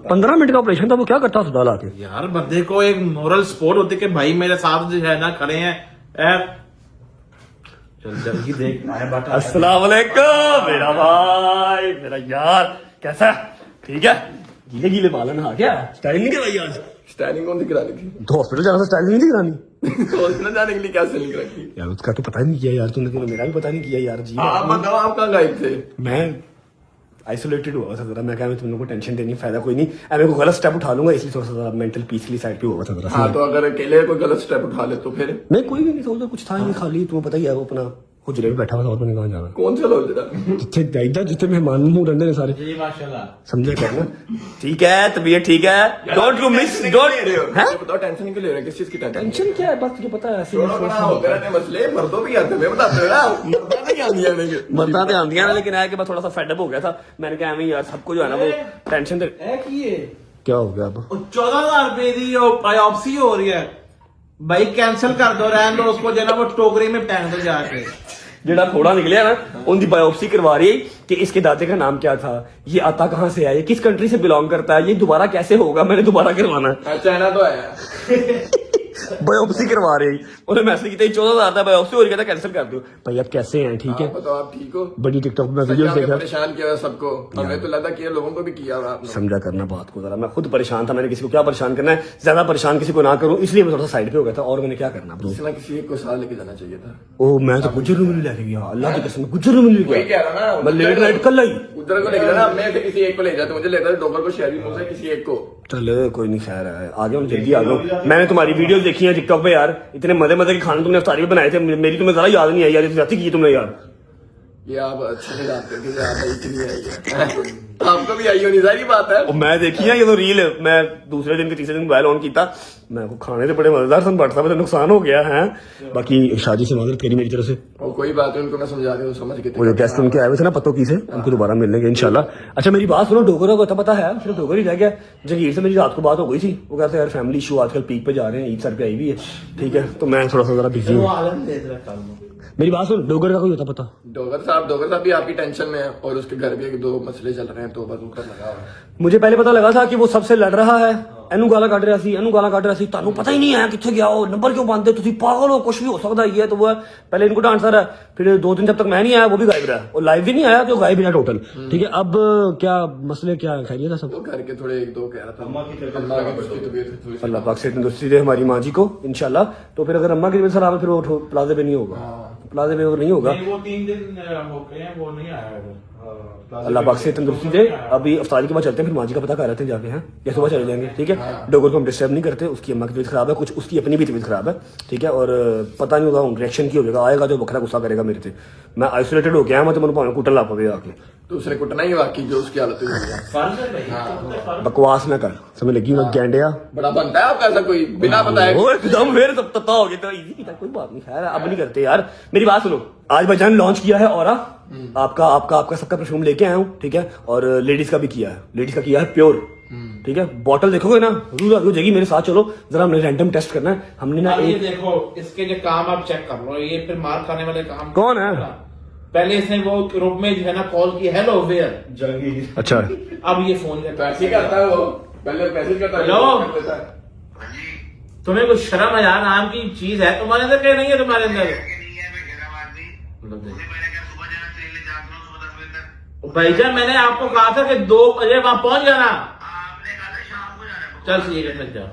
15 मिनट का ऑपरेशन था, वो क्या करता अस्पताल आके? यार बंदे को एक मोरल सपोर्ट होती है कि भाई मेरे साथ जो है ना खड़े हैं। चल जल्दी देख आया बात। अस्सलाम वालेकुम मेरा भाई, मेरा यार, कैसा है? ठीक है? गीले गीले बालन आ गया, स्टाइल नहीं करवाई आज? स्टाइलिंग कौन दिखा रही थी? तो हॉस्पिटल जाना था, स्टाइल नहीं करानी? हॉस्पिटल जाने के लिए क्या सेलिंग रखी? यार उसका तो पता ही नहीं किया यार तूने, तो मेरा भी पता नहीं किया यार जी। आप बताओ, आप कहाँ गायब थे? मैं आइसोलेटेड हुआ था जरा, मैं कहा तुम लोगों को टेंशन देनी फायदा कोई नहीं, मैं कोई गलत स्टेप उठा लूंगा इसलिए थोड़ा सा मेंटल पीस की साइड पे हुआ था जरा। हाँ, तो अगर अकेले कोई गलत स्टेप उठा ले तो फिर? नहीं कोई भी नहीं था, कुछ था ही नहीं, खाली तुम्हें पता ही है वो अपना हुजरे में बैठा हुआ था, और मैंने कहाँ जाना। कौन सा लोग जरा? जितने दाइदा जितने मेहमान मुंह रहते हैं सारे जी माशाल्लाह। समझे क्या ना? ठीक है, तबीयत ठीक है, डोंट यू मिस, डोंट बताओ टेंशन क्यों ले रहे हैं? किस चीज की टेंशन? टेंशन क्या है, बस तुझे पता है ऐसे थोड़ा बड़ा होते रहते हैं मसले, मर्दों भी आते हैं, मैं बताते ना, मर्दा नहीं आंदी है लेकिन। मरना तो आंदियां ना, लेकिन है कि मैं थोड़ा सा फेडअप हो गया था, मैंने कहा एवं यार सबको जो है ना वो टेंशन दे। क्या हो गया अब? 14,000 रुपए की बायोप्सी हो रही है भाई, कैंसिल कर दो, रहने दो उसको, जो ना वो टोकरी में टांग दो जाके। जेड़ा थोड़ा निकलिया ना उनकी बायोप्सी करवा रही है कि इसके दादे का नाम क्या था, ये आता कहाँ से है, ये किस कंट्री से बिलोंग करता है, ये दोबारा कैसे होगा, मैंने दोबारा करवाना है। चाइना तो आया। बायोप्सी करवा रही, उन्हें मैसेज किया 14,000 था बायोप्सी हो रही है, कैंसिल कर दो। भाई आप कैसे हैं? ठीक है, बताओ आप ठीक हो? बड़ी टिकटॉक में वीडियोस देखा, परेशान किया हुआ सबको, हमें तो लगा कि लोगों को भी किया हुआ आपने। समझा करना बात को जरा, मैं खुद परेशान था, मैंने किसी को क्या परेशान करना है, ज्यादा परेशान किसी को ना करूं, इसलिए मैं थोड़ा सा साइड पे हो गया था, और मैंने क्या करना ब्रो। किसी ना किसी एक को साथ लेके जाना चाहिए था। ओ मैं तो गुजर रूम में लेके गया, अल्लाह की कसम गुजर रूम में वही लेके कह रहा ना, मैं लेट नाइट कल आई। उधर को लेके जाना, मैं किसी एक को ले जाता, मुझे लेता डॉक्टर को शहरी मुंह से किसी एक को। चल कोई नहीं, खैर है, आ गया जल्दी आ गया। मैंने तुम्हारी वीडियोस देखी है टिकटॉक पे यार, इतने मजे मजे के खाने तुमने इफ्तारी में बनाए थे, मेरी तुम्हें जरा याद नहीं आई यार, जाती की तुमने यार। ये आप अच्छे से जानते हो कि याद आई कि नहीं आई है। आपको भी आई होनी, सारी बात है। और मैं देखी है ये तो रील, मैं दूसरे दिन के तीसरे दिन मोबाइल ऑन किया, मैं को खाने से बड़े मजेदार सन बढ़ता मुझे नुकसान हो गया है। बाकी शादी से माजरत करी मेरी तरफ से, और कोई बात है, उनको मैं समझा रहा हूँ, समझ के। वो जो गेस्ट उनके आए हुए थे ना पत्तों की से, उनको दोबारा मिल लेंगे इंशाल्लाह। अच्छा मेरी बात सुनो, डोगरा को पता है, सिर्फ डोगर ही रह गया। जगीर से मेरी रात को बात हो गई थी, वो कहते हैं यार फैमिली इशू आजकल पीक पे जा रहे हैं, ईद सर पे आई हुई है, ठीक है, तो मैं थोड़ा सा जरा बिजी हूँ। मेरी बात सुन, डोगर का कोई होता पता? डोगर साहब भी आपकी टेंशन में है, और उसके घर भी एक दो मसले चल रहे हैं, तो बस ऊपर लगा हुआ है। मुझे पहले पता लगा था कि वो सबसे लड़ रहा है, एनू गाला काट रहा सी, एनू गाला काट रहा सी, तानू पता ही नहीं है किथे गया हो, नंबर क्यों पाते, तुम पागल हो, कुछ भी हो सकता है, ये तो वो है। पहले इनको डांटता रहा, फिर 2 दिन जब तक मैं नहीं आया वो भी गायब रहा, और लाइव भी नहीं आया तो गायब ही रहा टोटल। ठीक है, अब क्या मसले, क्या खैरियत है सब? तो घर के थोड़े एक दो कह रहा था, अम्मा की तबीयत थोड़ी सी। अल्लाह पाक से तंदुरुस्ती दे हमारी माँ जी को इंशाल्लाह। तो फिर अगर अम्मा की तबीयत खराब है फिर वो प्लाजे पे नहीं होगा, प्लाजे पे नहीं होगा। वो 3 दिन हो गए हैं, वो नहीं आया। अल्लाह पाक से तंदुरुस्ती दे। अभी अफ्तारी के बाद चलते हैं, फिर माँ जी का पता कर रहे थे जाके, हैं या सुबह चले जाएंगे, ठीक है। डोगर को हम डिस्टर्ब नहीं करते, उसकी अम्मा की तबीयत खराब है, कुछ उसकी अपनी भी तबीयत खराब है, ठीक है, और पता नहीं होगा रिएक्शन की हो जाएगा, आएगा जो बखरा गुस्सा करेगा मेरे से। मैं आइसोलेटेड हो गया, मैं तो मैंने भावे कुटन ला पावे आके, दूसरे कुटना ही बाकी जो उसकी हालत हुई है। बकवास ना कर, समझ लगी मैं गैंडिया। बड़ा बनता है आपका ऐसा कोई बिना बताए? वो एकदम फिर तब तता हो गया, तो इजी था, कोई बात नहीं, खैर अब नहीं करते यार। मेरी बात सुनो, आज भाईजान लॉन्च किया है ऑरा, आपका सबका परफ्यूम लेके आया हूँ, ठीक है, और लेडीज का भी किया है, लेडीज का किया है प्योर, ठीक है। बॉटल देखोगे ना रूल हो जाएगी, मेरे साथ चलो जरा, हमने रैंडम टेस्ट करना है, हमने ना ये एक। देखो इसके जो काम आप चेक कर लो, ये फिर मार खाने वाले काम। कौन है? पहले इसने वो ग्रुप में जो है ना कॉल की, हेलो वेयर, अच्छा अब ये फोन करता पैसे करता है वो, पहले मैसेज करता है, हेलो, तुम्हें कुछ शर्म है यार, नाम की चीज है तुम्हारे अंदर, क्या नहीं है तुम्हारे अंदर? भाईजान मैंने आपको कहा था कि 2 बजे वहां पहुंच जाना। चल ठीक है, फिर जाओ।